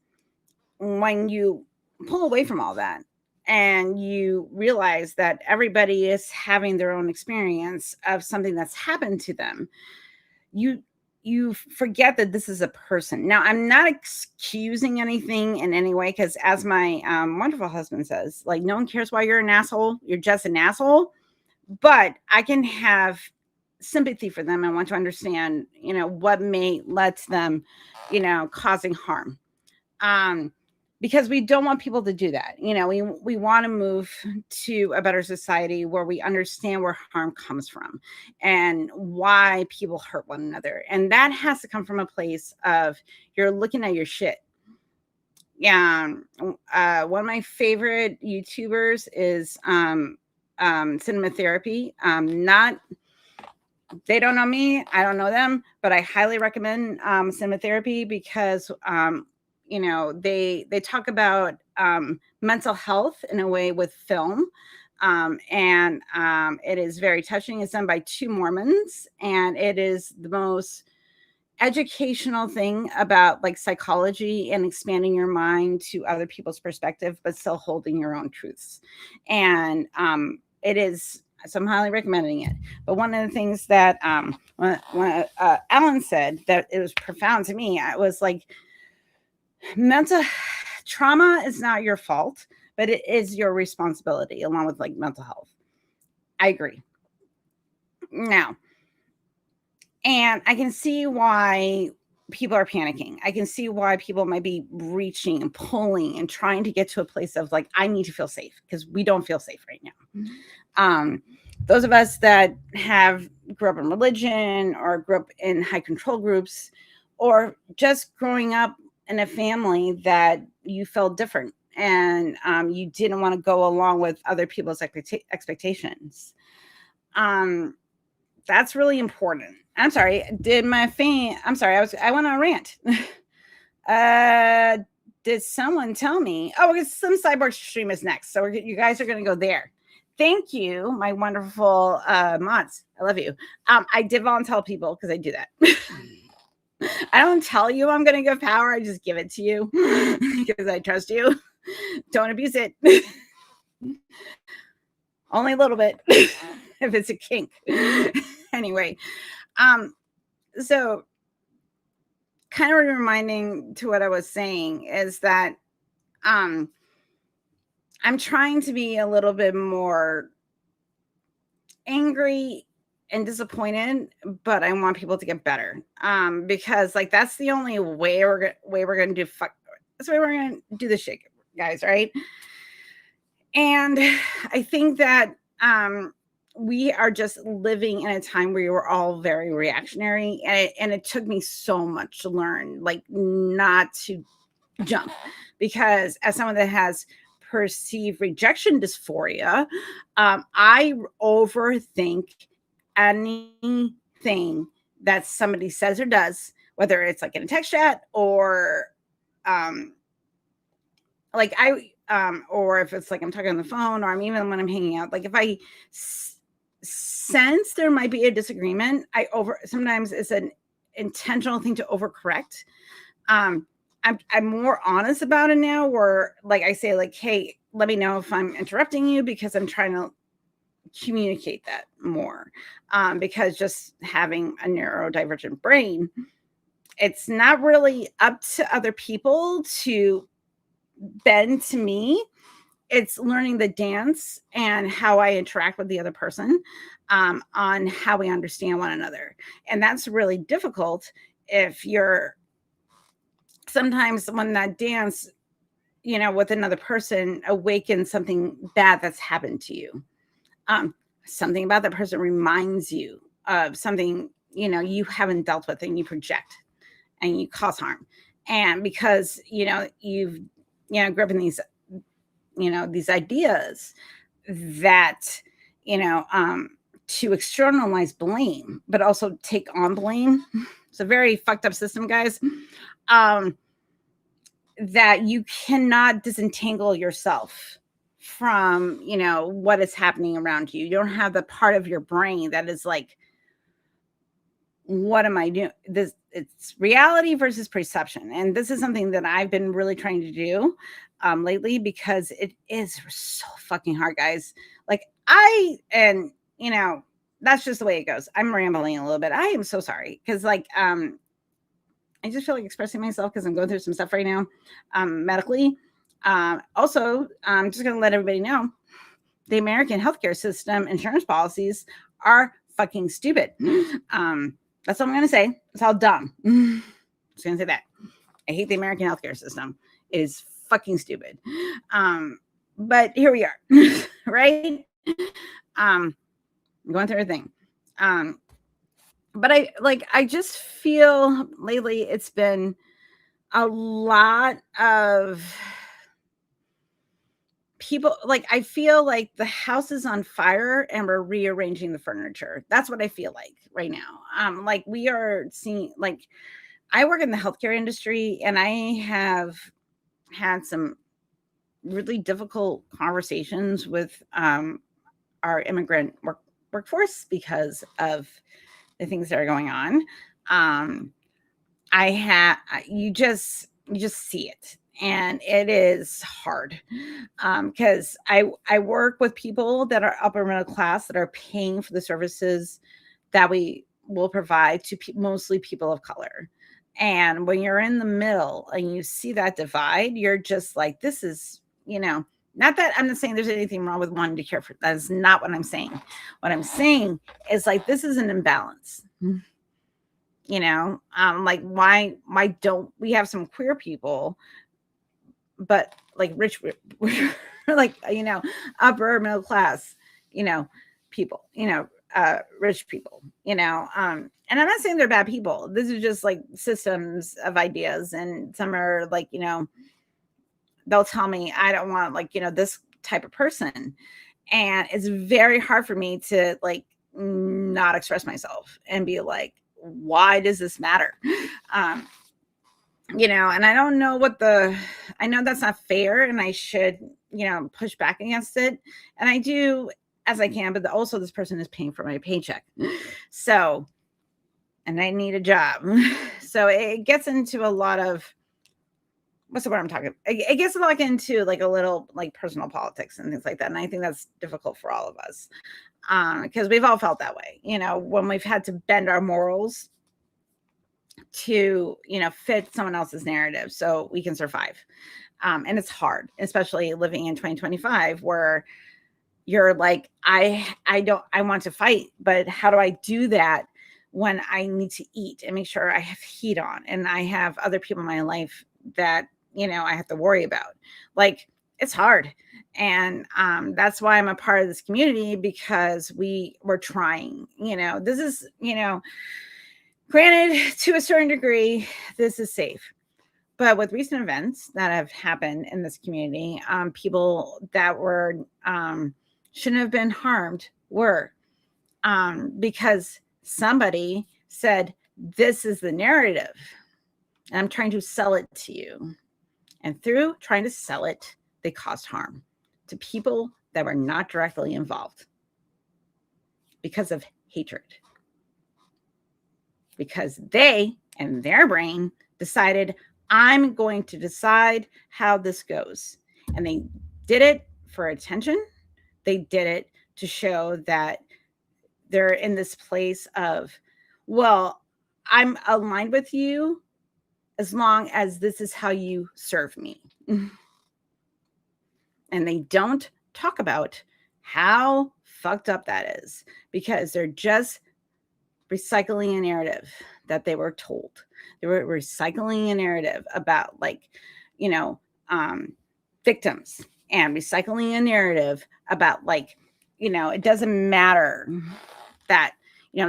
When you pull away from all that and you realize that everybody is having their own experience of something that's happened to them, you forget that this is a person. Now, I'm not excusing anything in any way because, as my wonderful husband says, like, no one cares why you're an asshole. You're just an asshole. But I can have sympathy for them and want to understand, what may lead to them, causing harm. Because we don't want people to do that. We want to move to a better society where we understand where harm comes from and why people hurt one another. And that has to come from a place of you're looking at your shit. Yeah. One of my favorite YouTubers is Cinema Therapy. They don't know me. I don't know them, but I highly recommend Cinema Therapy because they talk about mental health in a way with film It is very touching. It's done by 2 Mormons, and it is the most educational thing about like psychology and expanding your mind to other people's perspective, but still holding your own truths. And it is, so I'm highly recommending it. But one of the things that when Ellen said that it was profound to me, I was like, mental trauma is not your fault, but it is your responsibility, along with like mental health. I agree. Now, and I can see why people are panicking. I can see why people might be reaching and pulling and trying to get to a place of like, I need to feel safe, because we don't feel safe right now. Those of us that grew up in religion or grew up in high control groups, or just growing up in a family that you felt different and you didn't want to go along with other people's expectations. That's really important. I'm sorry. I'm sorry. I went on a rant. Did someone tell me? Oh, it's some cyborg stream is next. So you guys are going to go there. Thank you, my wonderful mods. I love you. I did volunteer people because I do that. I don't tell you I'm going to give power. I just give it to you because I trust you. Don't abuse it. Only a little bit if it's a kink. Anyway, so kind of reminding to what I was saying is that I'm trying to be a little bit more angry and disappointed, but I want people to get better. Because like that's the only way we're gonna do that's the way we're gonna do this shit, guys, right? And I think that we are just living in a time where we're all very reactionary, and it took me so much to learn like not to jump, because as someone that has perceived rejection dysphoria, I overthink anything that somebody says or does, whether it's like in a text chat or like or if it's like I'm talking on the phone, or I'm even when I'm hanging out, like if I sense there might be a disagreement, sometimes it's an intentional thing to overcorrect. I'm more honest about it now, where like I say like, hey, let me know if I'm interrupting you, because I'm trying to communicate that more. Because just having a neurodivergent brain, it's not really up to other people to bend to me. It's learning the dance and how I interact with the other person, on how we understand one another. And that's really difficult if you're sometimes when that dance, with another person awakens something bad that's happened to you. Something about that person reminds you of something, you haven't dealt with, and you project and you cause harm. And because, you've, grew up in these, these ideas that, to externalize blame, but also take on blame. It's a very fucked up system, guys. That you cannot disentangle yourself from, what is happening around you. You don't have the part of your brain that is like, what am I doing? It's reality versus perception. And this is something that I've been really trying to do lately, because it is so fucking hard, guys. Like that's just the way it goes. I'm rambling a little bit. I am so sorry. Cause like, I just feel like expressing myself because I'm going through some stuff right now, medically. Also, I'm just going to let everybody know the American healthcare system insurance policies are fucking stupid. That's what I'm going to say. It's all dumb. Just going to say that. I hate the American healthcare system. It is fucking stupid. But here we are, right? I'm going through a thing. But I just feel lately it's been a lot of people, like I feel like the house is on fire and we're rearranging the furniture. That's what I feel like right now. Like we are seeing, like I work in the healthcare industry, and I have had some really difficult conversations with our immigrant workforce because of the things that are going on. You just see it, and it is hard because I work with people that are upper middle class that are paying for the services that we will provide to mostly people of color. And when you're in the middle and you see that divide, you're just like, this is, not that I'm not saying there's anything wrong with wanting to care for. That is not what I'm saying. What I'm saying is like, this is an imbalance. Like why don't we have some queer people, but like rich, like, upper middle class, people, rich people, and I'm not saying they're bad people. This is just like systems of ideas. And some are like, they'll tell me I don't want like, this type of person. And it's very hard for me to like not express myself and be like, why does this matter? And I don't know I know that's not fair, and I should, push back against it. And I do as I can, but also this person is paying for my paycheck. So, and I need a job. So it gets into a lot of, what's the word I'm talking? It gets like into like a little like personal politics and things like that. And I think that's difficult for all of us. Because we've all felt that way, when we've had to bend our morals to, fit someone else's narrative so we can survive. And it's hard, especially living in 2025 where you're like, I want to fight, but how do I do that when I need to eat and make sure I have heat on and I have other people in my life that, I have to worry about? Like, it's hard. And that's why I'm a part of this community, because we're trying, this is, granted, to a certain degree, this is safe. But with recent events that have happened in this community, people that were shouldn't have been harmed were, because somebody said, this is the narrative, and I'm trying to sell it to you. And through trying to sell it, they caused harm to people that were not directly involved because of hatred. Because they, in their brain, decided, I'm going to decide how this goes. And they did it for attention. They did it to show that they're in this place of, well, I'm aligned with you as long as this is how you serve me. And they don't talk about how fucked up that is, because they're just recycling a narrative that they were told. They were recycling a narrative about like, victims, and recycling a narrative about like, it doesn't matter that,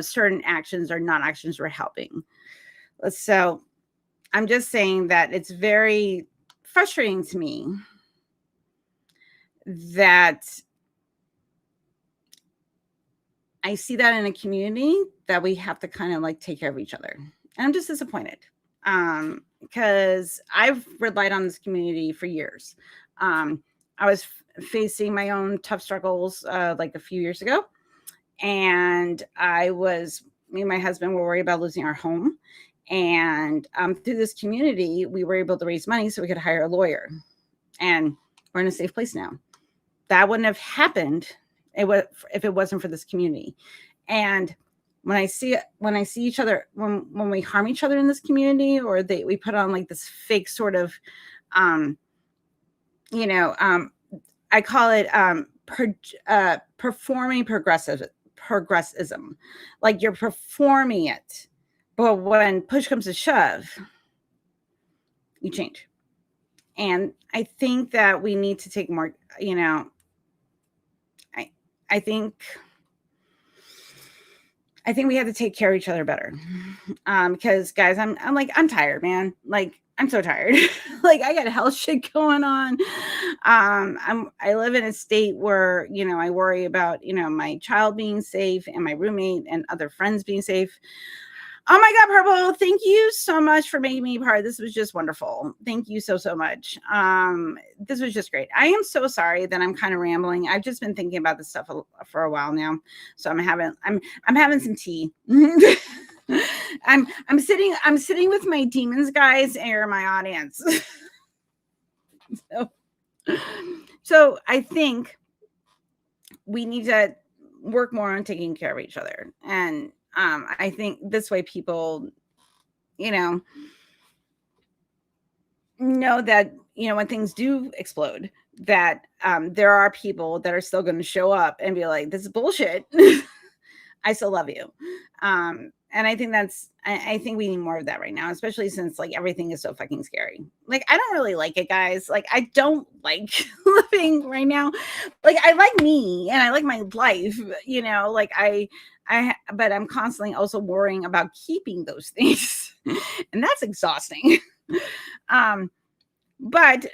certain actions or non-actions were helping. So I'm just saying that it's very frustrating to me that I see that in a community that we have to kind of like take care of each other. And I'm just disappointed because I've relied on this community for years. I was facing my own tough struggles like a few years ago. And me and my husband were worried about losing our home. And through this community, we were able to raise money so we could hire a lawyer. And we're in a safe place now. That wouldn't have happened if it wasn't for this community. And when I see each other, when we harm each other in this community, or we put on like this fake sort of, I call it performing progressivism. Like you're performing it, but when push comes to shove, you change. And I think that we need to take more, I think we have to take care of each other better. Because guys, I'm tired, man. Like, I'm so tired. Like, I got health shit going on. I live in a state where, I worry about, my child being safe and my roommate and other friends being safe. Oh my God, Purple, thank you so much for making me part. This was just wonderful. Thank you so much. This was just great. I am so sorry that I'm kind of rambling. I've just been thinking about this stuff for a while now. So I'm having some tea. I'm sitting with my demons, guys, and my audience. So I think we need to work more on taking care of each other. And I think this way people, know that, when things do explode, that there are people that are still going to show up and be like, this is bullshit. I still love you. And I think I think we need more of that right now, especially since like everything is so fucking scary. Like, I don't really like it, guys. Like, I don't like living right now. Like, I like me and I like my life, like but I'm constantly also worrying about keeping those things. And that's exhausting. But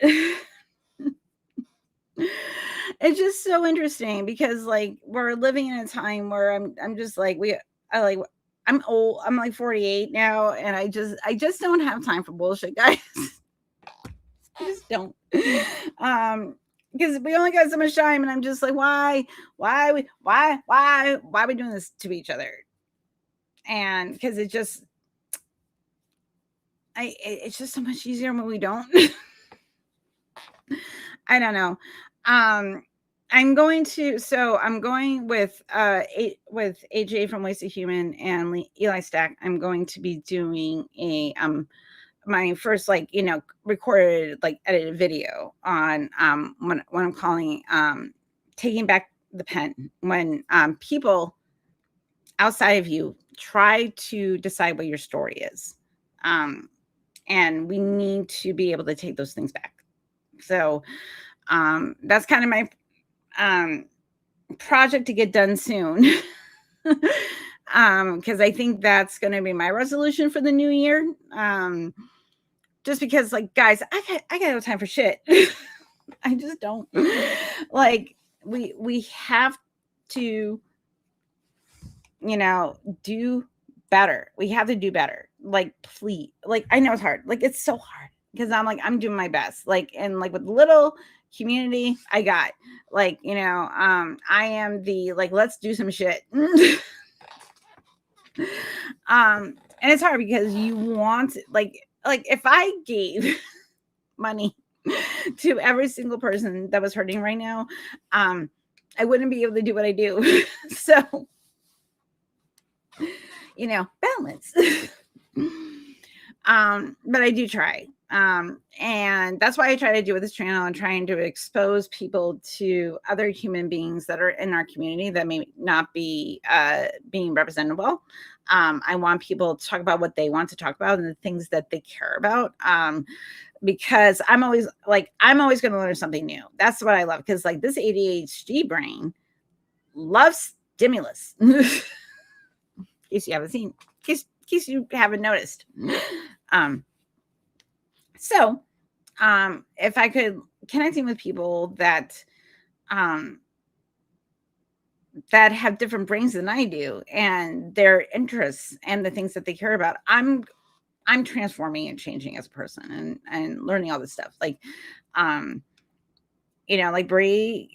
it's just so interesting because like we're living in a time where I'm just like I'm old. I'm like 48 now, and I just don't have time for bullshit, guys. I just don't. Because we only got so much time, and I'm just like, why are we doing this to each other? And because it's just so much easier when we don't. I don't know. I'm going with AJ from Wasted Human and Eli Stack. I'm going to be doing a my first recorded edited video on when I'm calling taking back the pen, when people outside of you try to decide what your story is, and we need to be able to take those things back. So that's kind of my project to get done soon. Because I think that's going to be my resolution for the new year. Just because, like, guys, I got no time for shit. I just don't. Like, we have to, do better. We have to do better. Like, please. Like, I know it's hard. Like, it's so hard because I'm doing my best. Like, and like with little community I got, I am the let's do some shit. And it's hard because you want like if I gave money to every single person that was hurting right now, I wouldn't be able to do what I do. So balance. But I do try. And that's why I try to do with this channel. I'm trying to expose people to other human beings that are in our community that may not be being represented well. I want people to talk about what they want to talk about and the things that they care about. Because I'm always going to learn something new. That's what I love. Because this ADHD brain loves stimulus. In case you haven't seen, in case you haven't noticed. So if I could connecting with people that have different brains than I do and their interests and the things that they care about, I'm transforming and changing as a person and learning all this stuff. Like Brie,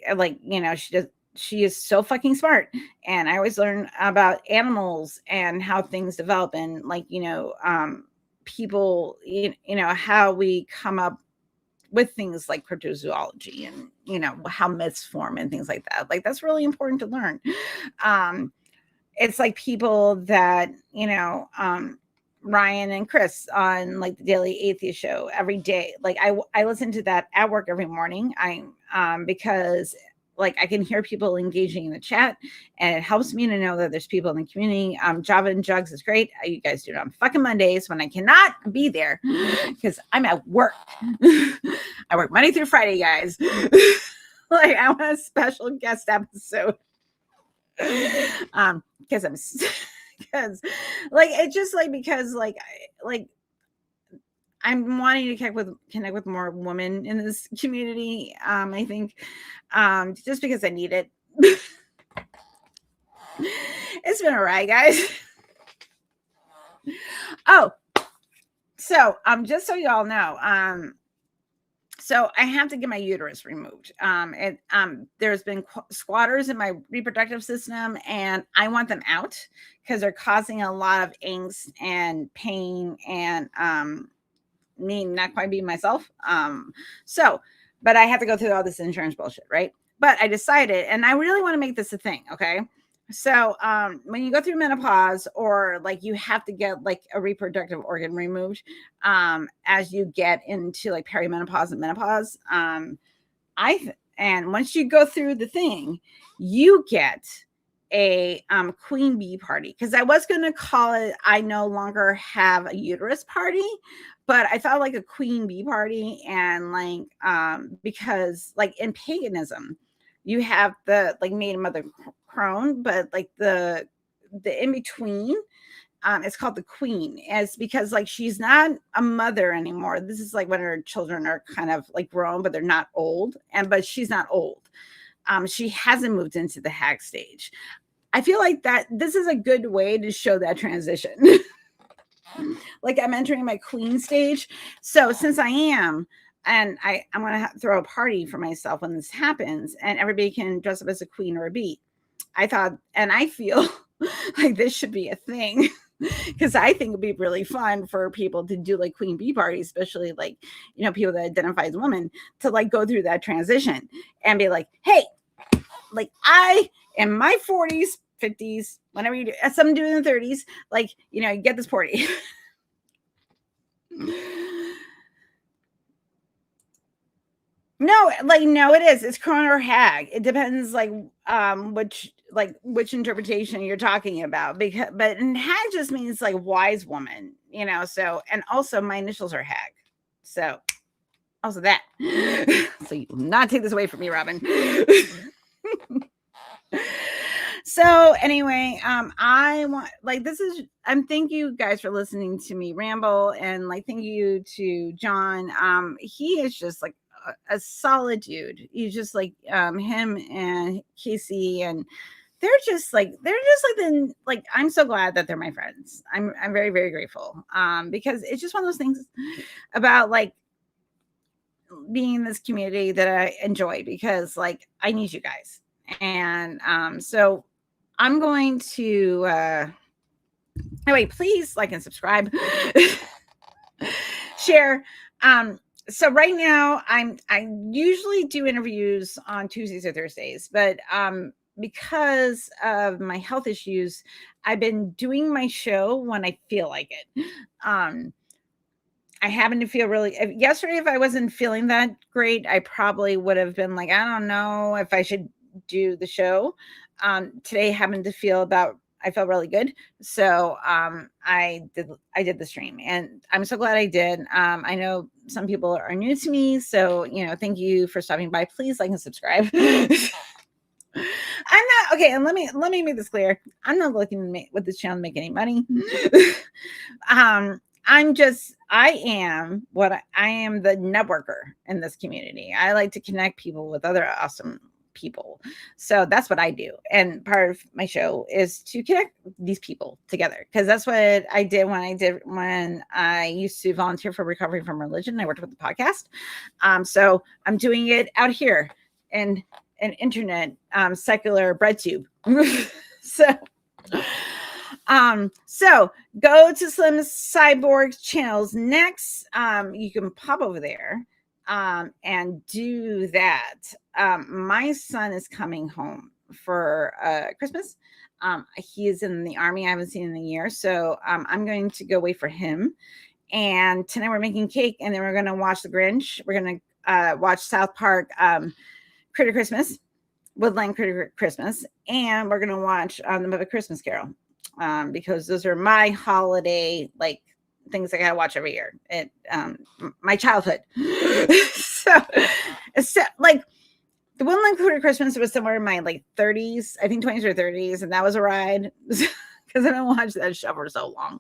she is so fucking smart. And I always learn about animals and how things develop and people, how we come up with things like cryptozoology and, how myths form and things like that. Like, that's really important to learn. It's like people that, Ryan and Chris on the Daily Atheist Show every day. Like I listen to that at work every morning. Because I can hear people engaging in the chat and it helps me to know that there's people in the community. Java and Jugs is great. You guys do it on fucking Mondays when I cannot be there because I'm at work. I work Monday through Friday, guys. I want a special guest episode. Because it's just because I'm wanting to connect with more women in this community. I think just because I need it. It's been a ride, guys. Oh, so just so y'all know, so I have to get my uterus removed. There's been squatters in my reproductive system, and I want them out because they're causing a lot of angst and pain, and me not quite being myself. But I have to go through all this insurance bullshit, right? But I decided, and I really want to make this a thing, okay? So when you go through menopause, or like you have to get like a reproductive organ removed as you get into like perimenopause and menopause, and once you go through the thing, you get a queen bee party. Because I was going to call it I no longer have a uterus party, but I thought like a queen bee party, and like because like in paganism you have the like maiden mother crone, but like the in between, it's called the queen. It's because like she's not a mother anymore. This is like when her children are kind of like grown, but they're not old, but she's not old. She hasn't moved into the hag stage. I feel like that this is a good way to show that transition. Like I'm entering my queen stage. So since I am, and I'm going to throw a party for myself when this happens, and everybody can dress up as a queen or a bee. I thought, and I feel like this should be a thing, because I think it'd be really fun for people to do like queen bee parties, especially like, you know, people that identify as women, to like go through that transition and be like, hey, like I in my 40s, 50s, whenever you do, some do in the 30s, like, you know, you get this party. No, it is. It's crone or hag. It depends like which interpretation you're talking about. But hag just means like wise woman, you know. So, and also my initials are hag. So also that. So you will not take this away from me, Robin. So anyway, I want like thank you guys for listening to me ramble, and like thank you to John. He is just like a solid dude. He's just like him and Casey, and they're just like I'm so glad that they're my friends. I'm very, very grateful. Because it's just one of those things about like being in this community that I enjoy, because like I need you guys. And so I'm going to anyway, please like and subscribe. Share. So right now I usually do interviews on Tuesdays or Thursdays, but because of my health issues, I've been doing my show when I feel like it. I happen to feel really yesterday, if I wasn't feeling that great, I probably would have been like, I don't know if I should do the show. Today happened to feel I felt really good. So I did the stream, and I'm so glad I did. I know some people are new to me, so you know, thank you for stopping by. Please like and subscribe. I'm not okay, and let me make this clear. I'm not looking to make with this channel to make any money. I am the networker in this community. I like to connect people with other awesome people. So that's what I do. And part of my show is to connect these people together, because that's what I did when I used to volunteer for Recovery from Religion. I worked with the podcast. So I'm doing it out here in an internet secular bread tube. So go to Slim Cyborg's channels next. You can pop over there and do that. My son is coming home for Christmas. He is in the Army. I haven't seen him in a year, so I'm going to go wait for him. And tonight we're making cake, and then we're going to watch The Grinch. We're going to watch South Park Critter Christmas, Woodland Critter Christmas, and we're going to watch The Muppet Christmas Carol. Because those are my holiday like things I gotta watch every year. My childhood. so like the Woodland Critter Christmas was somewhere in my like 30s, I think 20s or 30s, and that was a ride because I haven't watched that show for so long.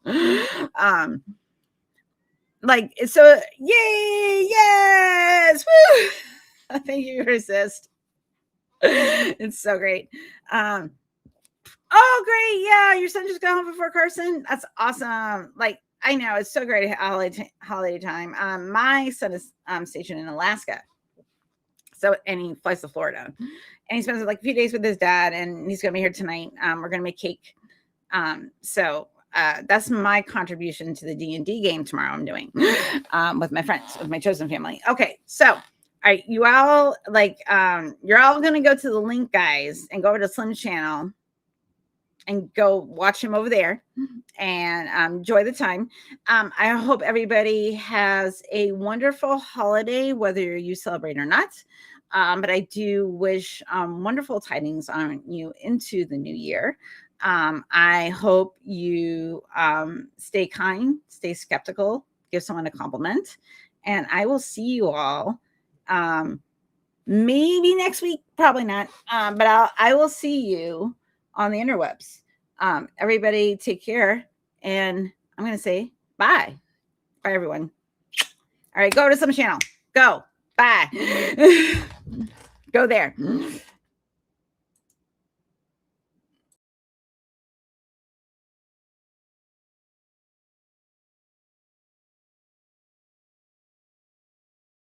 Like so, yay, yes, woo! Thank you, Resist. It's so great. Oh, great. Yeah, your son just got home before Carson. That's awesome. Like, I know it's so great at holiday time. My son is stationed in Alaska. So, and he flies to Florida, and he spends like a few days with his dad, and he's going to be here tonight. We're going to make cake. So that's my contribution to the D&D game tomorrow. I'm doing with my friends, with my chosen family. Okay, so all right, you all like you're all going to go to the link, guys, and go over to Slim's channel and go watch him over there and enjoy the time. I hope everybody has a wonderful holiday, whether you celebrate or not. But I do wish wonderful tidings on you into the new year. I hope you stay kind, stay skeptical, give someone a compliment, and I will see you all maybe next week, probably not, but I will see you on the interwebs. Everybody take care, and I'm going to say bye. Bye, everyone. All right, go to some channel. Go. Bye. Go there.